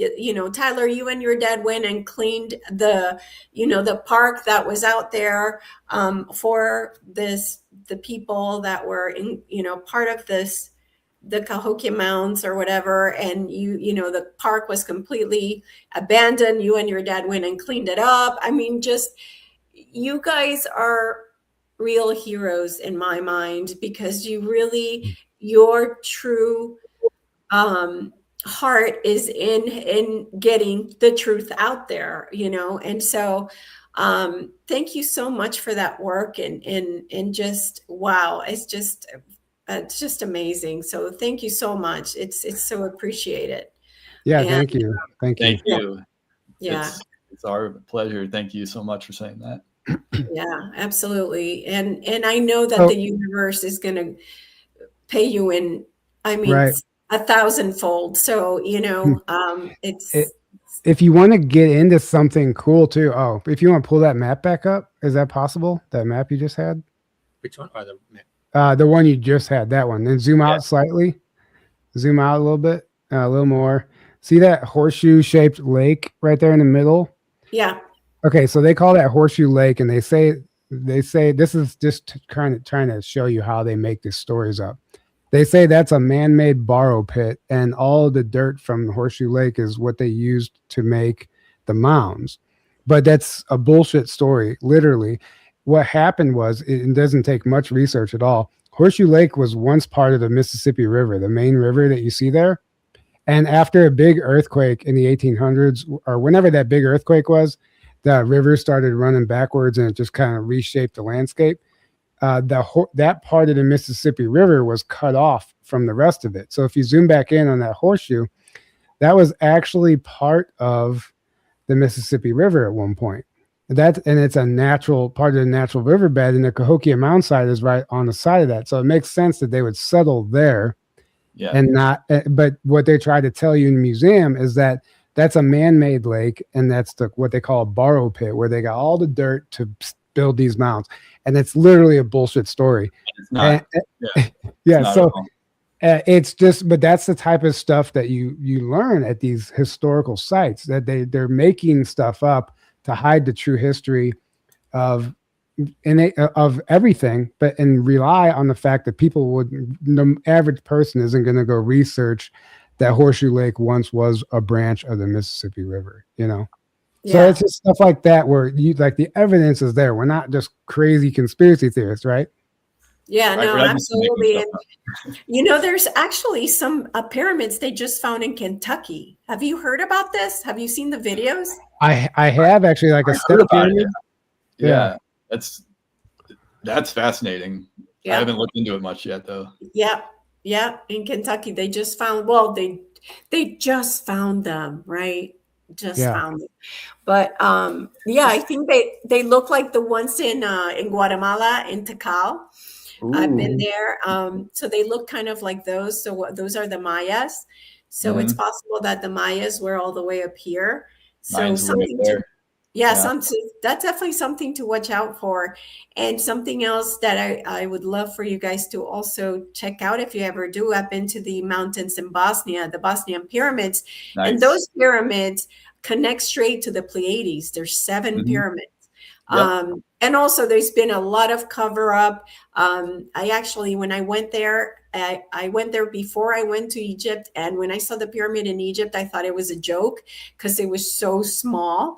Tyler, you and your dad went and cleaned the park that was out there for the people that were in, part of this, the Cahokia Mounds or whatever. And the park was completely abandoned. You and your dad went and cleaned it up. I mean, just, you guys are real heroes in my mind, because you really, your true heart is in getting the truth out there, and so thank you so much for that work, and just, wow, it's just amazing. So thank you so much. It's so appreciated. Yeah, thank you. Thank you. Yeah, it's our pleasure. Thank you so much for saying that. Yeah, absolutely. And I know that the universe is going to pay you in, right, 1,000-fold. So, it's. If you want to get into something cool too. Oh, if you want to pull that map back up, is that possible? That map you just had? Which one? Oh, the map. The one you just had, that one. Then zoom out slightly. Zoom out a little bit, a little more. See that horseshoe shaped lake right there in the middle? Yeah. Okay, so they call that Horseshoe Lake, and they say this is just trying to show you how they make these stories up. They say that's a man-made borrow pit, and all the dirt from Horseshoe Lake is what they used to make the mounds. But that's a bullshit story. Literally, what happened was, it doesn't take much research at all. Horseshoe Lake was once part of the Mississippi River, the main river that you see there. And after a big earthquake in the 1800s, or whenever that big earthquake was, the river started running backwards, and it just kind of reshaped the landscape. That part of the Mississippi River was cut off from the rest of it. So if you zoom back in on that horseshoe, that was actually part of the Mississippi River at one point. And it's a natural part of the natural riverbed, and the Cahokia Mound site is right on the side of that. So it makes sense that they would settle there. Yeah. And not, but what they try to tell you in the museum is that that's a man-made lake, and that's what they call a borrow pit, where they got all the dirt to build these mounds, and it's literally a bullshit story. It's not. It's just, but that's the type of stuff that you learn at these historical sites, that they're making stuff up to hide the true history of everything, and rely on the fact that the average person isn't going to go research that Horseshoe Lake once was a branch of the Mississippi River, So it's just stuff like that where the evidence is there. We're not just crazy conspiracy theorists, right? Yeah, no, absolutely. And there's actually some pyramids they just found in Kentucky. Have you heard about this? Have you seen the videos? I have actually, like a step pyramid. Yeah, that's fascinating. Yeah. I haven't looked into it much yet, though. Yeah, in Kentucky, they just found. Well, they just found them, right? Found them. But I think they look like the ones in Guatemala, in Tikal. I've been there. So they look kind of like those. So those are the Mayas. So it's possible that the Mayas were all the way up here. So something that's definitely something to watch out for. And something else that I would love for you guys to also check out if you ever do. I've been to the mountains in Bosnia, the Bosnian pyramids. Nice. And those pyramids connect straight to the Pleiades. There's 7 pyramids. Yep. And also there's been a lot of cover up. I actually, when I went there, I went there before I went to Egypt. And when I saw the pyramid in Egypt, I thought it was a joke because it was so small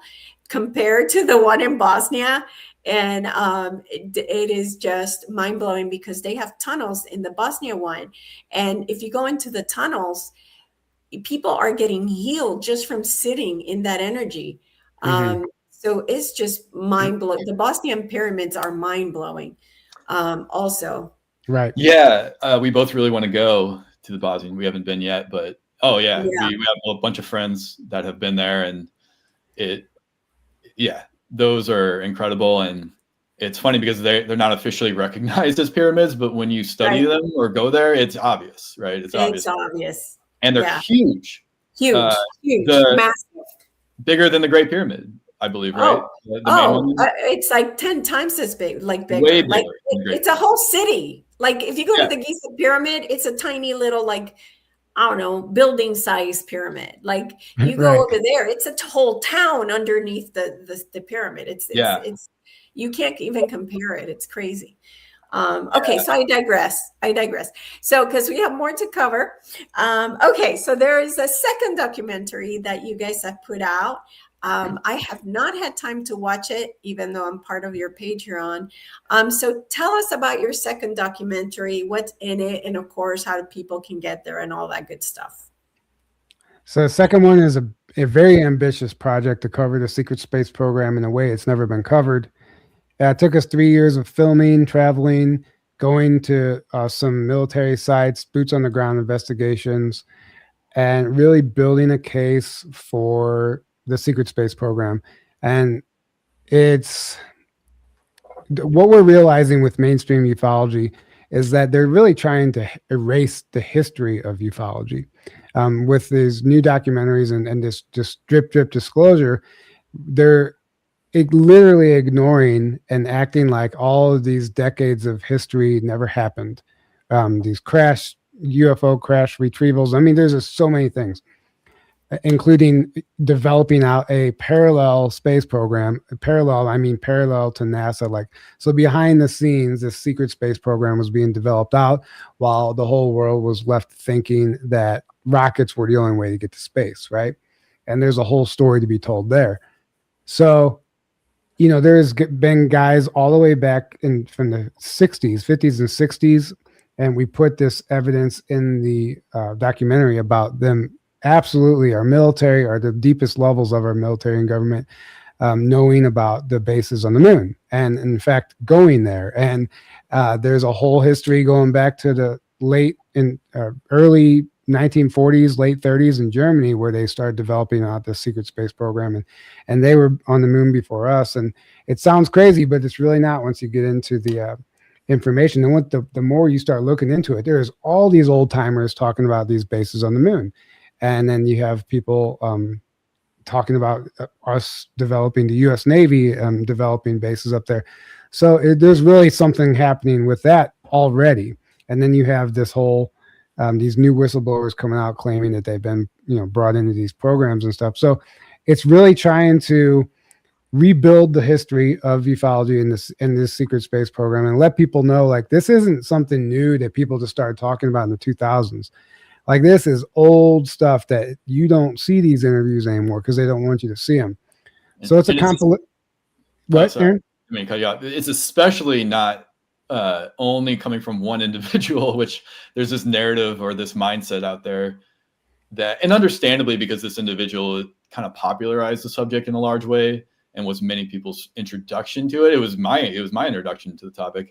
compared to the one in Bosnia. And it is just mind blowing because they have tunnels in the Bosnia one. And if you go into the tunnels, people are getting healed just from sitting in that energy. So it's just mind blowing. The Bosnian pyramids are mind blowing. Also, right? Yeah, we both really want to go to the Bosnian. We haven't been yet, but we have a bunch of friends that have been there, and those are incredible. And it's funny because they're not officially recognized as pyramids, but when you study them or go there, it's obvious, right? It's obvious, and they're huge, massive, bigger than the Great Pyramid. I believe, right? It's like 10 times as big, bigger. Way bigger. It's a whole city. Like if you go to the Giza pyramid, it's a tiny little, building size pyramid. Like you go over there, it's a whole town underneath the pyramid. It's you can't even compare it. It's crazy. Okay, so I digress. So because we have more to cover. Okay, so there is a second documentary that you guys have put out. I have not had time to watch it, even though I'm part of your Patreon. So tell us about your second documentary, what's in it, and of course, how people can get there and all that good stuff. So the second one is a very ambitious project to cover the secret space program in a way it's never been covered. It took us 3 years of filming, traveling, going to some military sites, boots on the ground investigations, and really building a case for the secret space program. And it's what we're realizing with mainstream ufology is that they're really trying to erase the history of ufology with these new documentaries and this just drip disclosure. They're literally ignoring and acting like all of these decades of history never happened. These UFO crash retrievals. I mean, there's just so many things, including developing out a parallel space program. Parallel to NASA. So behind the scenes, this secret space program was being developed out while the whole world was left thinking that rockets were the only way to get to space, right? And there's a whole story to be told there. So, there's been guys all the way back from the 60s, 50s and 60s, and we put this evidence in the documentary about them. Absolutely, our military are the deepest levels of our military and government knowing about the bases on the moon, and in fact going there. And there's a whole history going back to the late and early 1940s, late 30s in Germany, where they started developing out the secret space program, and they were on the moon before us. And it sounds crazy, but it's really not once you get into the information. And what the more you start looking into it, there's all these old timers talking about these bases on the moon, and then you have people talking about us developing the U.S. Navy developing bases up there. So there's really something happening with that already. And then you have this whole these new whistleblowers coming out claiming that they've been brought into these programs and stuff. So it's really trying to rebuild the history of ufology in this secret space program and let people know, like, this isn't something new that people just started talking about in the 2000s. Like, this is old stuff that you don't see these interviews anymore because they don't want you to see them. So it's a compilation. What, Aaron? I mean, cut you off. It's especially not only coming from one individual, which there's this narrative or this mindset out there that, and understandably, because this individual kind of popularized the subject in a large way and was many people's introduction to it. It was my introduction to the topic.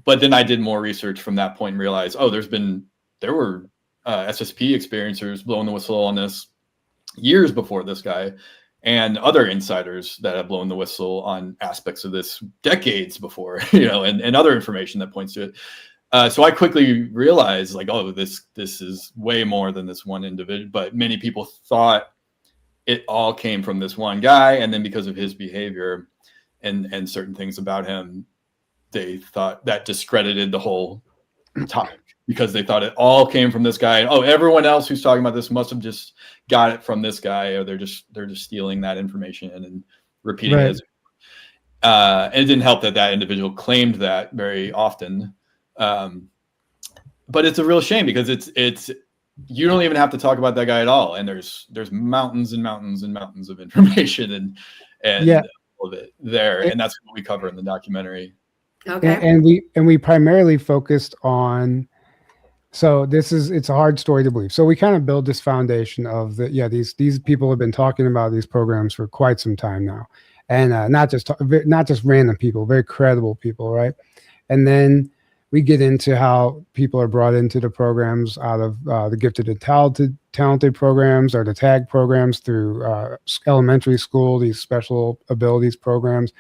But then I did more research from that point and realized, there were SSP experiencers blowing the whistle on this years before this guy, and other insiders that have blown the whistle on aspects of this decades before, and other information that points to it. So I quickly realized, like, oh, this is way more than this one individual. But many people thought it all came from this one guy, and then because of his behavior and certain things about him, they thought that discredited the whole topic, because they thought it all came from this guy. And, oh, everyone else who's talking about this must have just got it from this guy, or they're just stealing that information and repeating it. And it didn't help that individual claimed that very often. But it's a real shame, because it's you don't even have to talk about that guy at all, and there's mountains and mountains and mountains of information and all of it there, and that's what we cover in the documentary. Okay. And we primarily focused on. So it's a hard story to believe. So we kind of build this foundation of these people have been talking about these programs for quite some time now, and not just random people, very credible people, right? And then we get into how people are brought into the programs out of the gifted and talented programs, or the TAG programs through elementary school, these special abilities programs.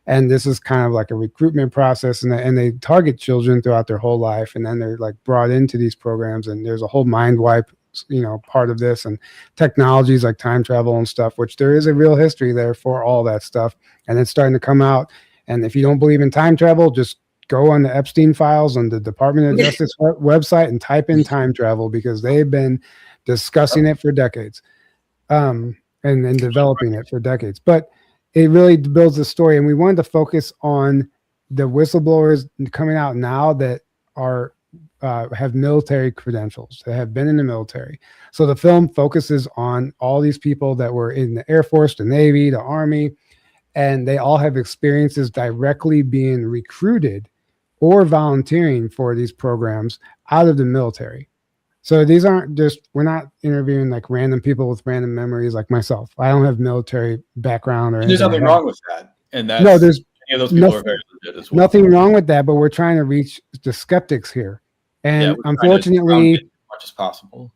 And this is kind of like a recruitment process, and they target children throughout their whole life, and then they're like brought into these programs, and there's a whole mind wipe, part of this, and technologies like time travel and stuff, which there is a real history there for all that stuff, and it's starting to come out. And if you don't believe in time travel, just go on the Epstein files on the Department of Justice website and type in time travel, because they've been discussing it for decades, and developing it for decades. But it really builds a story, and we wanted to focus on the whistleblowers coming out now that are have military credentials, that have been in the military. So the film focuses on all these people that were in the Air Force, the Navy, the Army, and they all have experiences directly being recruited or volunteering for these programs out of the military. So these aren't we're not interviewing like random people with random memories like myself. I don't have military background or anything. There's nothing wrong with that. And that's, no, there's any of those people are very legit as well. Nothing wrong with that, but we're trying to reach the skeptics here. And unfortunately, as much as possible.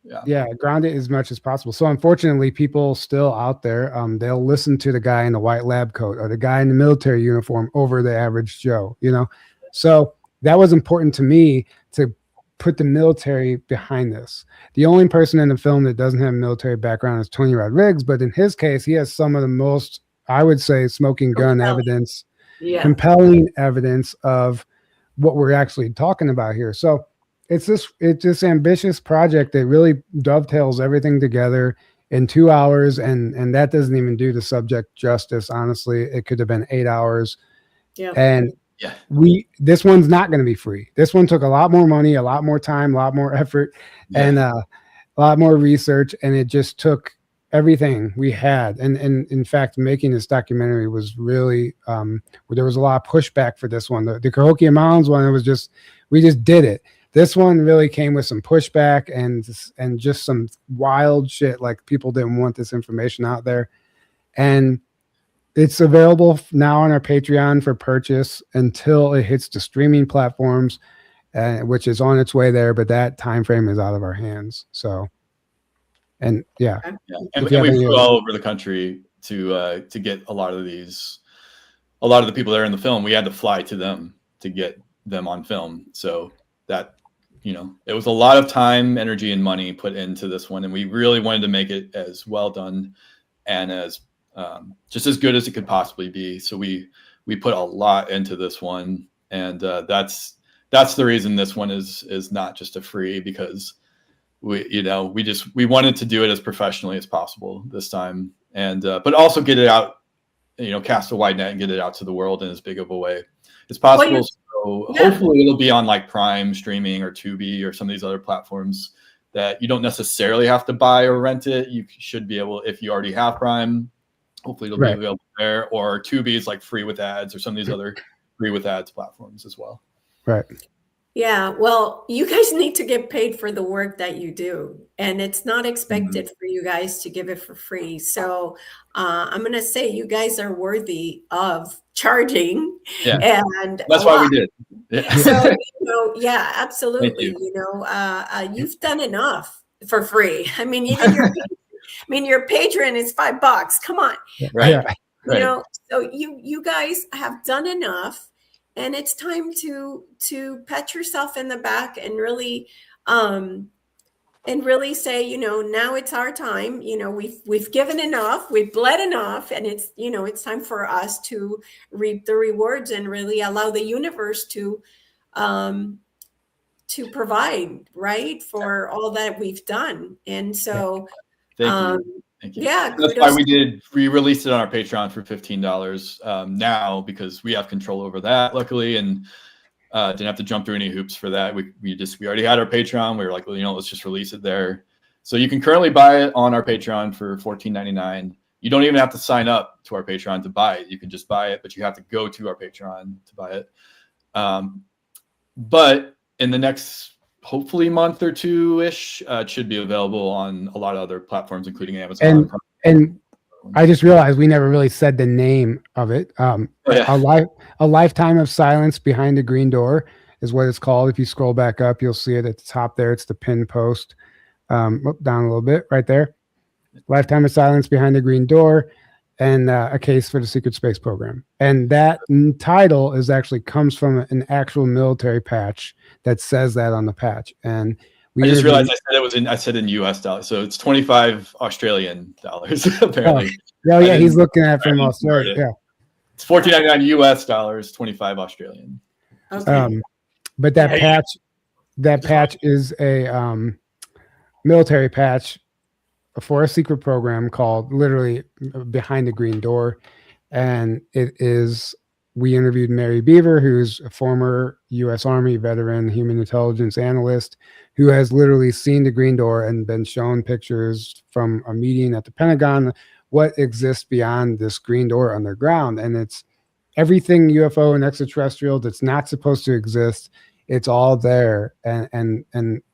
Ground it as much as possible. So unfortunately, people still out there, they'll listen to the guy in the white lab coat or the guy in the military uniform over the average Joe, So that was important to me to put the military behind this. The only person in the film that doesn't have a military background is Tony Rodriguez, but in his case, he has some of the most, I would say, smoking gun evidence, compelling evidence of what we're actually talking about here. So it's this ambitious project that really dovetails everything together in 2 hours, and that doesn't even do the subject justice. Honestly, it could have been 8 hours. And this one's not going to be free. This one took a lot more money, a lot more time, a lot more effort, and a lot more research. And it just took everything we had. And in fact, making this documentary was really, there was a lot of pushback for this one. The Cahokia Mountains one, we just did it. This one really came with some pushback and just some wild shit. Like, people didn't want this information out there. And it's available now on our Patreon for purchase until it hits the streaming platforms. which is on its way there, but that time frame is out of our hands. So, and yeah, and we flew all over the country to get a lot of the people that are in the film. We had to fly to them to get them on film. So that, it was a lot of time, energy, and money put into this one, and we really wanted to make it as well done and as just as good as it could possibly be. So we put a lot into this one, and that's the reason this one is not just a free, because we wanted to do it as professionally as possible this time, and but also get it out, cast a wide net and get it out to the world in as big of a way as possible. So hopefully it'll be on like Prime streaming or Tubi or some of these other platforms that you don't necessarily have to buy or rent it. You should be able, if you already have Prime, hopefully it'll be available there, or Tubi is like free with ads, or some of these other free with ads platforms as well. Right. Yeah, well, you guys need to get paid for the work that you do, and it's not expected for you guys to give it for free. So I'm going to say you guys are worthy of charging. Yeah, and that's why we did. Yeah. So, yeah, absolutely. You've done enough for free. I mean, even your patron is $5. Come on, right? So you guys have done enough. And it's time to pat yourself in the back and really say, now it's our time. We've given enough, we've bled enough, and it's time for us to reap the rewards and really allow the universe to provide, right, for all that we've done. And so, Thank you. Yeah, that's why we released it on our Patreon for $15 now, because we have control over that, luckily, and didn't have to jump through any hoops for that. We already had our Patreon. We were like, well, let's just release it there. So you can currently buy it on our Patreon for $14.99. You don't even have to sign up to our Patreon to buy it. You can just buy it, but you have to go to our Patreon to buy it. But in the next, hopefully, month or two-ish, it should be available on a lot of other platforms, including Amazon. And I just realized we never really said the name of it. A Lifetime of Silence Behind a Green Door is what it's called. If you scroll back up, you'll see it at the top there. It's the pin post. Down a little bit, right there. Lifetime of Silence Behind a Green Door, and a case for the secret space program. And that title comes from an actual military patch that says that on the patch. And I just realized I said in US dollars, so it's 25 Australian dollars apparently. Oh yeah, he's looking at it from Australia. Yeah, it's $14.99 US dollars, 25 Australian. Okay. But that patch is a military patch for a secret program called literally Behind the Green Door. And we interviewed Mary Beaver, who's a former U.S. Army veteran, human intelligence analyst, who has literally seen the Green Door and been shown pictures from a meeting at the Pentagon, what exists beyond this Green Door underground. And it's everything UFO and extraterrestrial that's not supposed to exist. It's all there, and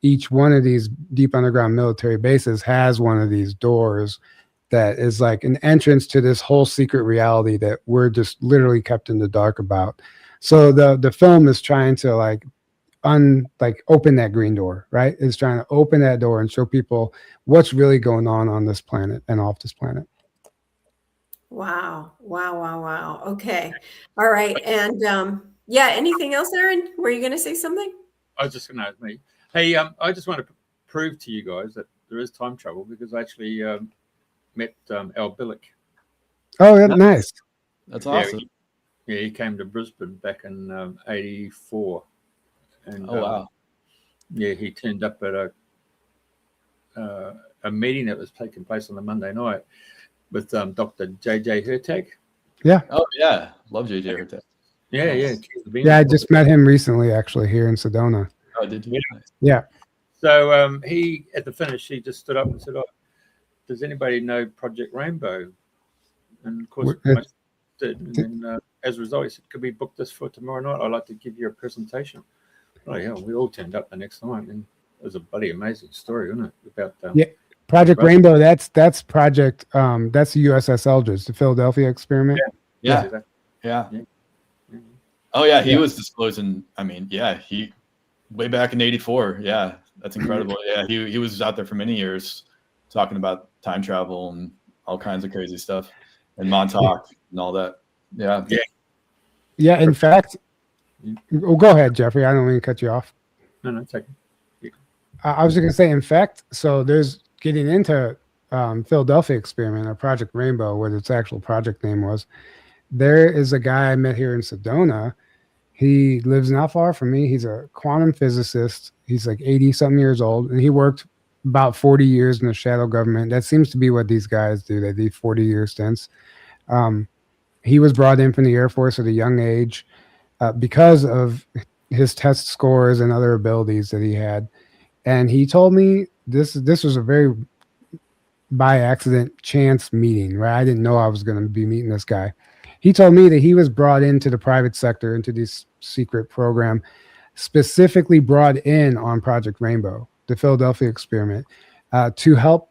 each one of these deep underground military bases has one of these doors that is like an entrance to this whole secret reality that we're just literally kept in the dark about. So the film is trying to open that green door, right? It's trying to open that door and show people what's really going on this planet and off this planet. Wow. Okay. All right. And yeah, anything else, Aaron? Were you going to say something? I was just going to ask me. Hey, I just want to prove to you guys that there is time travel, because I actually met Al Billick. Oh, yeah, nice. That's awesome. He came to Brisbane back in '84. And, wow. Yeah, he turned up at a meeting that was taking place on a Monday night with Dr. J.J. Hertag. Yeah. Oh, yeah. Love J.J. Hertag. Yeah, nice. Yeah, I just met him recently, actually, here in Sedona. Oh, did you? Yeah. So he, at the finish, he just stood up and said, does anybody know Project Rainbow? And of course, most did. And then as a result, he said, could we book this for tomorrow night? I'd like to give you a presentation. Oh, yeah, we all turned up the next night. And it was a bloody amazing story, wasn't it? About Project Rainbow, that's Project, that's the USS Eldridge, the Philadelphia experiment. Yeah. Oh, yeah, he was disclosing, I mean, yeah, he way back in '84. Yeah, that's incredible. Yeah, he was out there for many years talking about time travel and all kinds of crazy stuff, and Montauk and all that. Yeah. Yeah. In fact, well, go ahead, Jeffrey. I don't mean to cut you off. No, it's okay. I was going to say, in fact, so there's getting into Philadelphia Experiment or Project Rainbow, what its actual project name was. There is a guy I met here in Sedona. He lives not far from me. He's a quantum physicist. He's like 80-something years old, and he worked about 40 years in the shadow government. That seems to be what these guys do. They do 40-year stints. He was brought in from the Air Force at a young age because of his test scores and other abilities that he had. And he told me this was a very by accident chance meeting, right? I didn't know I was going to be meeting this guy. He told me that he was brought into the private sector, into this secret program, specifically brought in on Project Rainbow, the Philadelphia Experiment, to help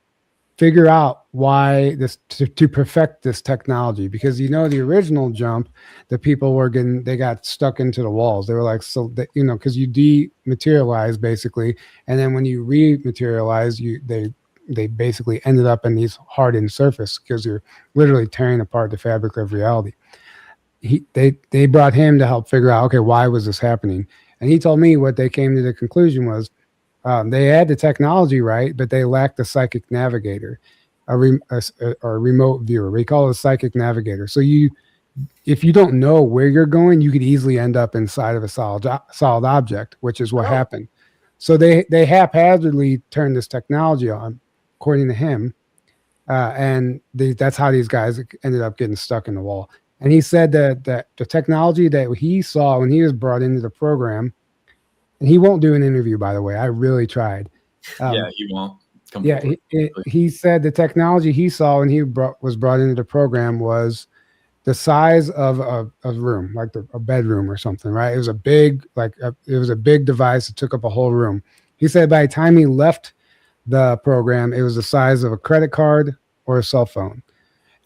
figure out why this, to perfect this technology. Because, you know, the original jump, the people they got stuck into the walls. They were like, so that, you know, because you dematerialize basically. And then when you rematerialize, they basically ended up in these hardened surface because you're literally tearing apart the fabric of reality. They brought him to help figure out, okay, why was this happening? And he told me what they came to the conclusion was they had the technology right, but they lacked a psychic navigator, or a remote viewer. We call it a psychic navigator. So if you don't know where you're going, you could easily end up inside of a solid object, which is what happened. So they haphazardly turned this technology on, according to him, and that's how these guys ended up getting stuck in the wall. And he said that the technology that he saw when he was brought into the program, and he won't do an interview, by the way. I really tried. Yeah, he won't. He said the technology he saw when he was brought into the program was the size of a room, like a bedroom or something, right? It was a big device that took up a whole room. He said by the time he left the program, it was the size of a credit card or a cell phone.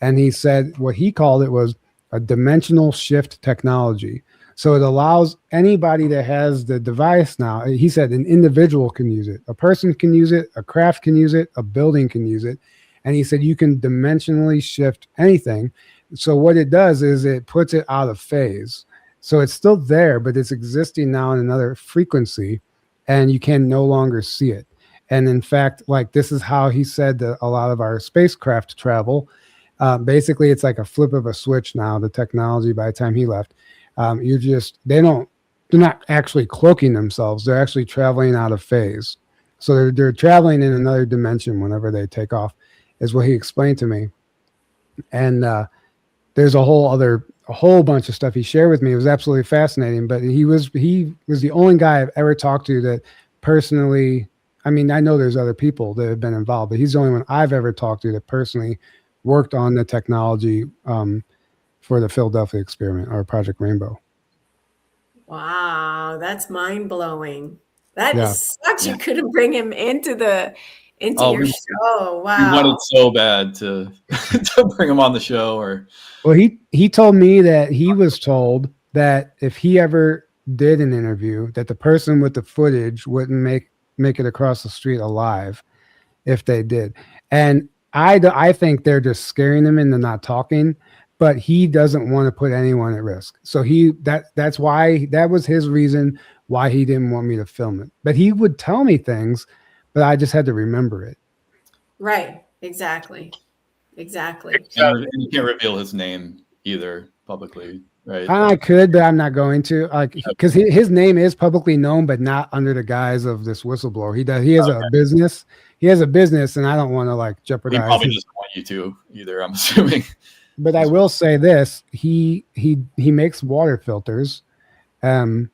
And he said what he called it was a dimensional shift technology. So it allows anybody that has the device now, he said an individual can use it. A person can use it, a craft can use it, a building can use it. And he said you can dimensionally shift anything. So what it does is it puts it out of phase. So it's still there, but it's existing now in another frequency, and you can no longer see it. And in fact, like this is how he said that a lot of our spacecraft travel. Basically, it's like a flip of a switch now, the technology by the time he left. They're not actually cloaking themselves. They're actually traveling out of phase. So they're traveling in another dimension whenever they take off, is what he explained to me. And there's a whole bunch of stuff he shared with me. It was absolutely fascinating. But he was the only guy I've ever talked to that personally. I mean, I know there's other people that have been involved, but he's the only one I've ever talked to that personally worked on the technology for the Philadelphia Experiment or Project Rainbow. Wow, that's mind blowing. That is such. You couldn't bring him into your show. Wow. We wanted so bad to bring him on the show. Well, he told me that he was told that if he ever did an interview, that the person with the footage wouldn't make it across the street alive if they did. And I think they're just scaring him into not talking, but he doesn't want to put anyone at risk. So that's why that was his reason why he didn't want me to film it. But he would tell me things, but I just had to remember it. Right. Exactly. And you can't reveal his name either publicly, right? I could, but I'm not going to, because his name is publicly known, but not under the guise of this whistleblower. He has a business. He has a business, and I don't want to jeopardize. He probably doesn't want you to either, I'm assuming. But I will say this: he makes water filters, and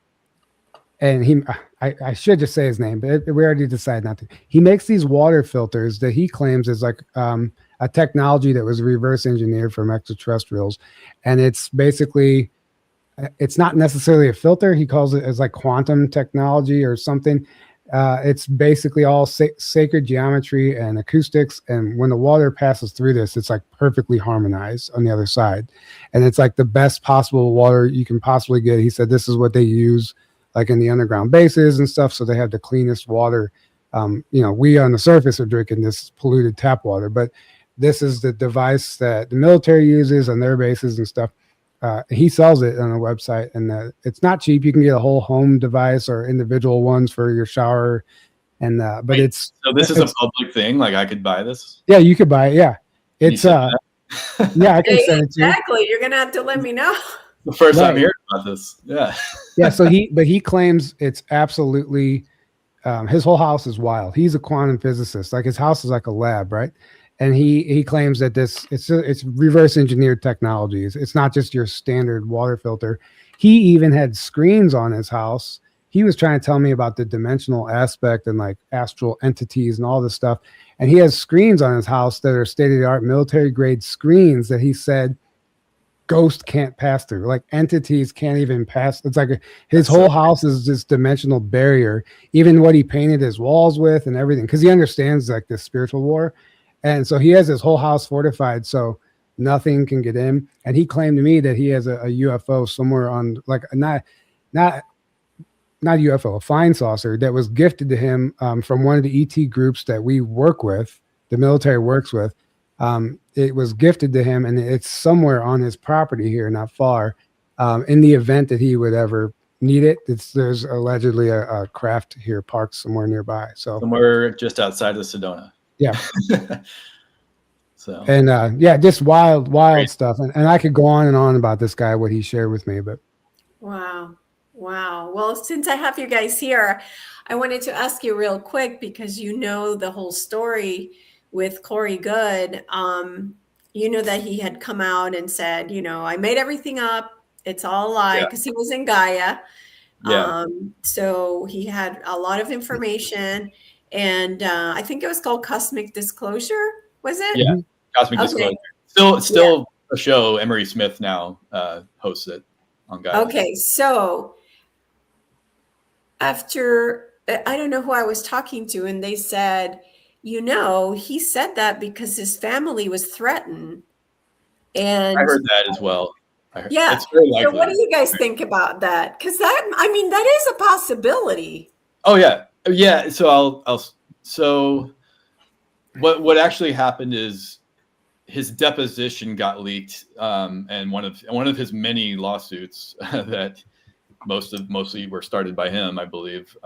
I should just say his name, but we already decided not to. He makes these water filters that he claims is like a technology that was reverse engineered from extraterrestrials, and it's basically, it's not necessarily a filter. He calls it as like quantum technology or something. It's basically all sacred geometry and acoustics, and when the water passes through this, it's like perfectly harmonized on the other side, and it's like the best possible water you can possibly get. He said this is what they use like in the underground bases and stuff. So they have the cleanest water. We on the surface are drinking this polluted tap water, but this is the device that the military uses on their bases and stuff. He sells it on a website, and it's not cheap. You can get a whole home device or individual ones for your shower. And but it's so this is a public thing. Like I could buy this. Yeah, you could buy it. Yeah, it's yeah, I can send it to you. Exactly. You're gonna have to let me know. The first time hearing about this. Yeah. Yeah. So he claims it's absolutely his whole house is wild. He's a quantum physicist. Like his house is like a lab, right? And he claims that it's reverse engineered technologies. It's not just your standard water filter. He even had screens on his house. He was trying to tell me about the dimensional aspect and like astral entities and all this stuff. And he has screens on his house that are state-of-the-art military grade screens that he said ghosts can't pass through. Like entities can't even pass. It's like his whole house is this dimensional barrier. Even what he painted his walls with and everything, because he understands like this spiritual war. And so he has his whole house fortified so nothing can get in. And he claimed to me that he has a UFO somewhere on like not UFO, a flying saucer that was gifted to him from one of the ET groups that we work with, the military works with. It was gifted to him, and it's somewhere on his property here, not far. In the event that he would ever need it, there's allegedly a craft here parked somewhere nearby. So somewhere just outside of Sedona. Yeah. So and just wild stuff, and I could go on and on about this guy, what he shared with me, but Wow. Well, since I have you guys here, I wanted to ask you real quick, because you know the whole story with Corey Good. You know that he had come out and said, I made everything up. It's all a lie, because he was in Gaia. Yeah. So he had a lot of information, and I think it was called Cosmic Disclosure. Was it? Yeah. Cosmic Disclosure. Still a show. Emery Smith now hosts it on Gaia. Okay. So after, I don't know who I was talking to, and they said, he said that because his family was threatened. And I heard that as well. Yeah. It's very likely. So what do you guys think about that? Because that is a possibility. Oh yeah. Yeah. So so what actually happened is his deposition got leaked. And one of his many lawsuits that mostly were started by him, I believe.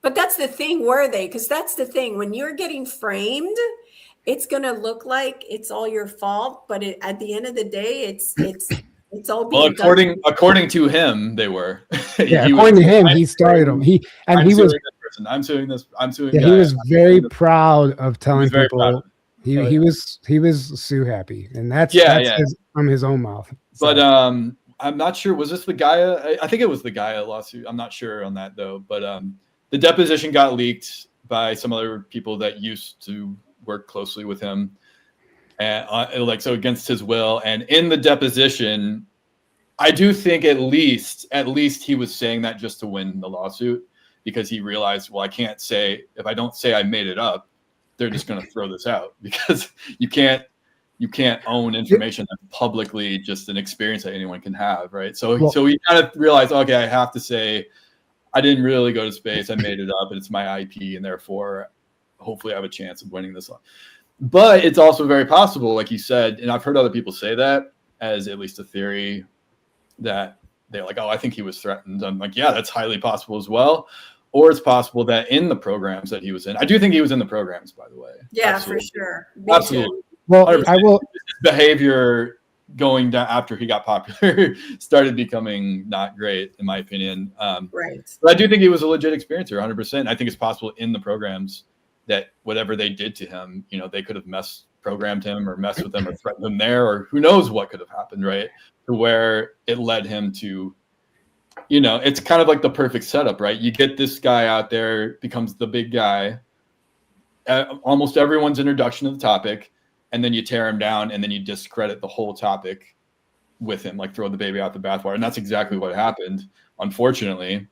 But that's the thing, were they? Because that's the thing. When you're getting framed, it's going to look like it's all your fault. But at the end of the day, it's all being done. According to him, they were. Yeah, according to him, he started them. I'm suing this. I'm suing. Yeah, he was very proud of telling people. He was Sue happy, and that's from his own mouth. So. But I'm not sure. Was this the Gaia? I think it was the Gaia lawsuit. I'm not sure on that though. But the deposition got leaked by some other people that used to work closely with him, and so against his will. And in the deposition, I do think at least he was saying that just to win the lawsuit, because he realized, well, I can't say, if I don't say I made it up, they're just going to throw this out, because you can't own information that's publicly just an experience that anyone can have, right? So he kind of realized, okay, I have to say I didn't really go to space, I made it up, and it's my IP, and therefore hopefully I have a chance of winning this. But it's also very possible, like you said, and I've heard other people say that as at least a theory, that they're like, oh, I think he was threatened. I'm like, yeah, that's highly possible as well. Or it's possible that in the programs that he was in, I do think he was in the programs, by the way. Yeah, absolutely. For sure. Me absolutely. Too. Well, 100%. I will. His behavior going down after he got popular started becoming not great, in my opinion. Right. But I do think he was a legit experiencer, 100%. I think it's possible in the programs that whatever they did to him, they could have programmed him or messed with him or threatened him there, or who knows what could have happened, right? To where it led him to, it's kind of like the perfect setup, right? You get this guy out there, becomes the big guy, almost everyone's introduction to the topic, and then you tear him down, and then you discredit the whole topic with him, like throw the baby out the bathwater. And that's exactly what happened, unfortunately.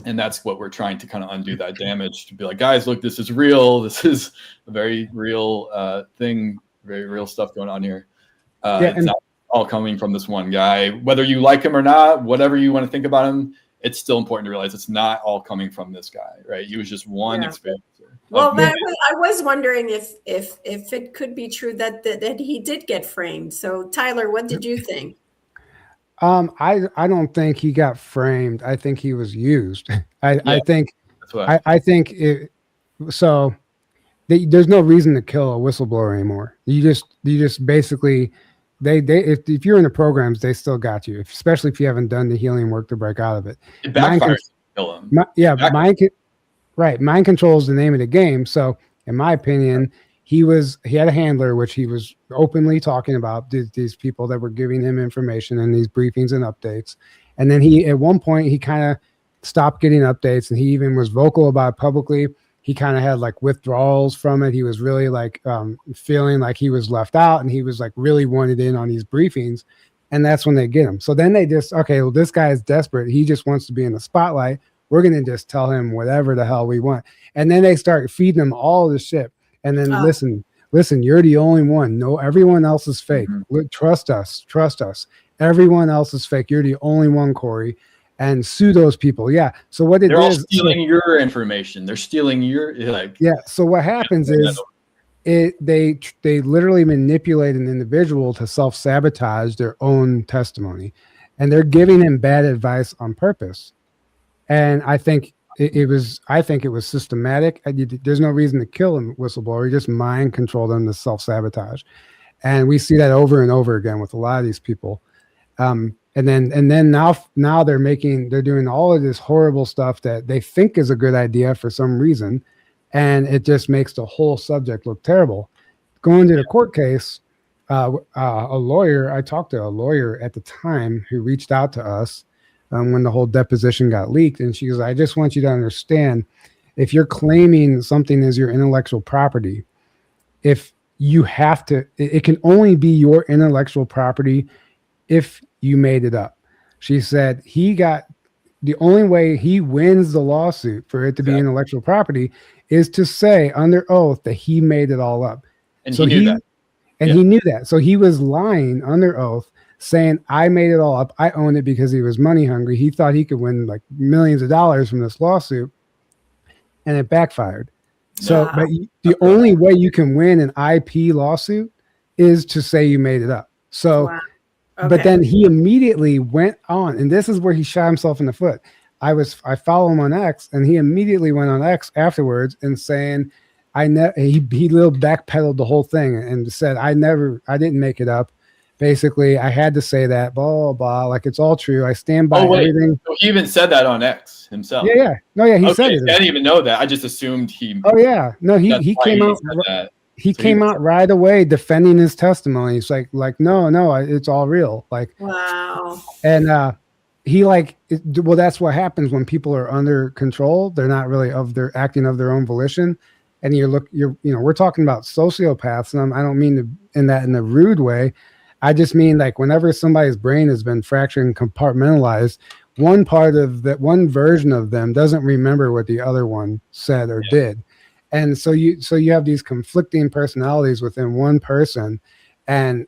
And that's what we're trying to kind of undo, that damage, to be like, guys, look, this is real. This is a very real thing, very real stuff going on here. It's not all coming from this one guy, whether you like him or not, whatever you want to think about him. it's still important to realize it's not all coming from this guy, right? He was just one experience. Well, I was wondering if it could be true that he did get framed. So, Tyler, what did you think? I don't think he got framed. I think he was used. I think so. There's no reason to kill a whistleblower anymore. You just basically if you're in the programs, they still got you, especially if you haven't done the healing work to break out of it. It backfires to kill him. Mind control is the name of the game. So, in my opinion, he had a handler, which he was openly talking about these people that were giving him information and these briefings and updates. And then at one point, he kind of stopped getting updates, and he even was vocal about it publicly. He kind of had like withdrawals from it. He was really like feeling like he was left out, and he was like really wanted in on these briefings. And that's when they get him. So then they just, okay, well, this guy is desperate. He just wants to be in the spotlight. We're going to just tell him whatever the hell we want. And then they start feeding him all this shit. And then listen, you're the only one. No, everyone else is fake. Mm-hmm. Trust us. Everyone else is fake. You're the only one, Corey. And sue those people. Yeah. So what they're all stealing your information. They're stealing your So what happens is they literally manipulate an individual to self-sabotage their own testimony, and they're giving him bad advice on purpose. And I think it was systematic. There's no reason to kill a whistleblower. You just mind control them to self-sabotage. And we see that over and over again with a lot of these people. And then now they're doing all of this horrible stuff that they think is a good idea for some reason, and it just makes the whole subject look terrible. Going to the court case, I talked to a lawyer at the time who reached out to us when the whole deposition got leaked, and she goes, "I just want you to understand, if you're claiming something as your intellectual property, if you have to, it can only be your intellectual property if you made it up." She said the only way he wins the lawsuit for it to be intellectual property is to say under oath that he made it all up. And so he knew that. And he knew that. So he was lying under oath, saying, I made it all up. I own it because he was money hungry. He thought he could win like millions of dollars from this lawsuit, and it backfired. So but the only way you can win an IP lawsuit is to say you made it up. So okay. But then he immediately went on, and this is where he shot himself in the foot. I follow him on X, and he immediately went on X afterwards and saying, he little backpedaled the whole thing and said, I didn't make it up. Basically, I had to say that, blah, blah, blah. Like, it's all true. I stand by everything. So he even said that on X himself. Yeah. No, yeah, he said it. I didn't even know that. I just assumed he. Oh, yeah. No, he came out. He came out right away defending his testimony. It's like no, it's all real. Like, wow. And that's what happens when people are under control. They're not really acting of their own volition. And we're talking about sociopaths, and I don't mean in a rude way. I just mean like whenever somebody's brain has been fractured and compartmentalized, one part of that, one version of them doesn't remember what the other one said or did. And so you have these conflicting personalities within one person, and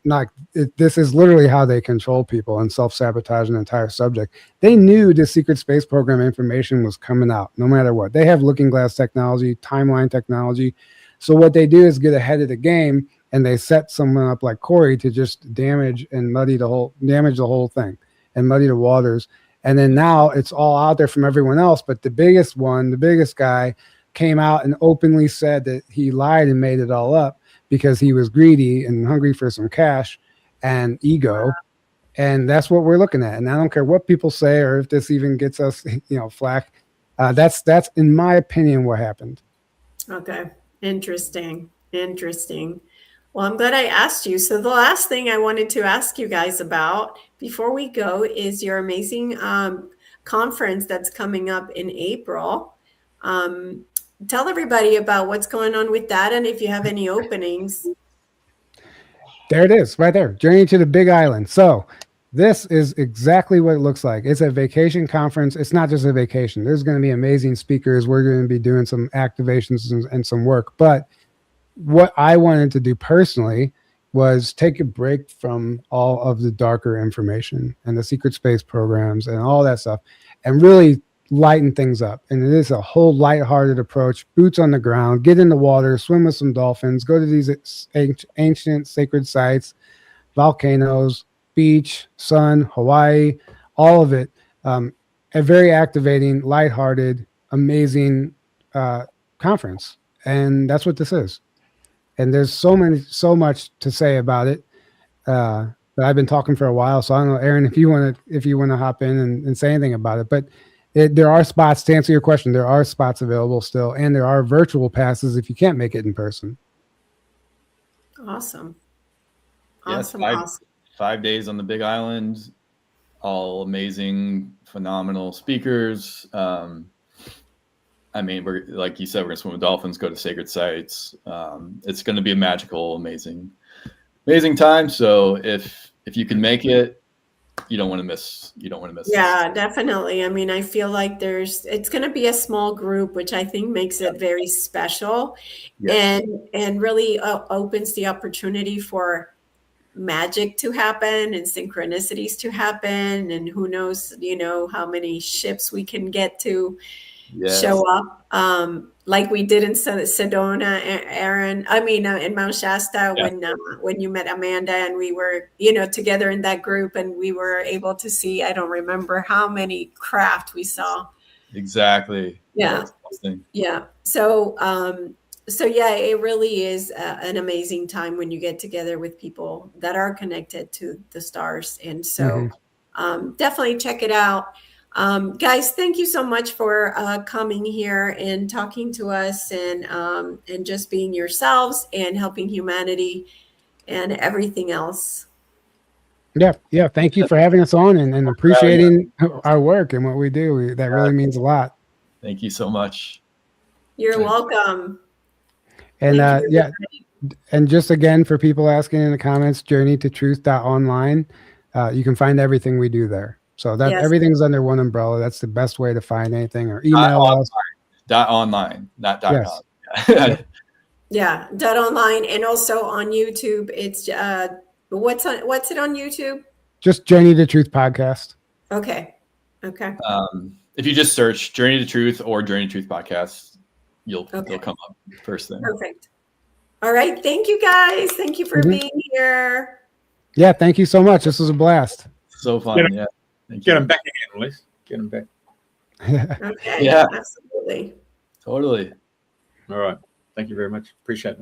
this is literally how they control people and self-sabotage an entire subject. They knew the secret space program information was coming out no matter what. They have looking glass technology, timeline technology. So what they do is get ahead of the game, and they set someone up like Corey to just damage the whole thing and muddy the waters. And then now it's all out there from everyone else. But the biggest guy came out and openly said that he lied and made it all up because he was greedy and hungry for some cash and ego. And that's what we're looking at. And I don't care what people say or if this even gets us, flack. That's in my opinion what happened. Okay. Interesting. Well, I'm glad I asked you. So the last thing I wanted to ask you guys about before we go is your amazing conference that's coming up in April. Tell everybody about what's going on with that, and if you have any openings. There it is, right there. Journey to the Big Island. So this is exactly what it looks like. It's a vacation conference. It's not just a vacation. There's going to be amazing speakers. We're going to be doing some activations and some work. But what I wanted to do personally was take a break from all of the darker information and the secret space programs and all that stuff, and really lighten things up. And it is a whole lighthearted approach, boots on the ground, get in the water, swim with some dolphins, go to these ancient sacred sites, volcanoes, beach, sun, Hawaii, all of it. A very activating, lighthearted, amazing conference. And that's what this is. And there's so much to say about it. But I've been talking for a while, so I don't know, Aaron, if you want to hop in and say anything about it. But there are spots, to answer your question, there are spots available still, and there are virtual passes if you can't make it in person. Awesome. Yes, Awesome. 5 days on the Big Island, all amazing, phenomenal speakers. I mean, we're, like you said, we're gonna swim with dolphins, go to sacred sites. It's going to be a magical, amazing time. So if you can make it, you don't want to miss. Yeah, definitely. I mean, I feel like it's going to be a small group, which I think makes it very special, and really opens the opportunity for magic to happen and synchronicities to happen, and who knows, how many ships we can get to show up, like we did in Sedona, Aaron. I mean, in Mount Shasta, when you met Amanda, and we were, together in that group, and we were able to see, I don't remember how many craft we saw. Exactly. Yeah. Yeah. So yeah, it really is an amazing time when you get together with people that are connected to the stars. And so definitely check it out. Guys, thank you so much for coming here and talking to us, and just being yourselves and helping humanity and everything else. Yeah. Thank you for having us on and appreciating our work and what we do. That really means a lot. Thank you so much. You're welcome. And and just again, for people asking in the comments, journey-to-truth.online, you can find everything we do there. So that everything's under one umbrella. That's the best way to find anything, or email us. .online, not .com. Yeah, .online, and also on YouTube. It's what's it on YouTube? Just Journey to Truth podcast. Okay. If you just search Journey to Truth or Journey to Truth podcast, you'll come up first thing. Perfect. All right. Thank you, guys. Thank you for being here. Yeah, thank you so much. This was a blast. So fun. Get them back again, Elise. Get them back. Okay. Yeah, absolutely. Totally. All right. Thank you very much. Appreciate it.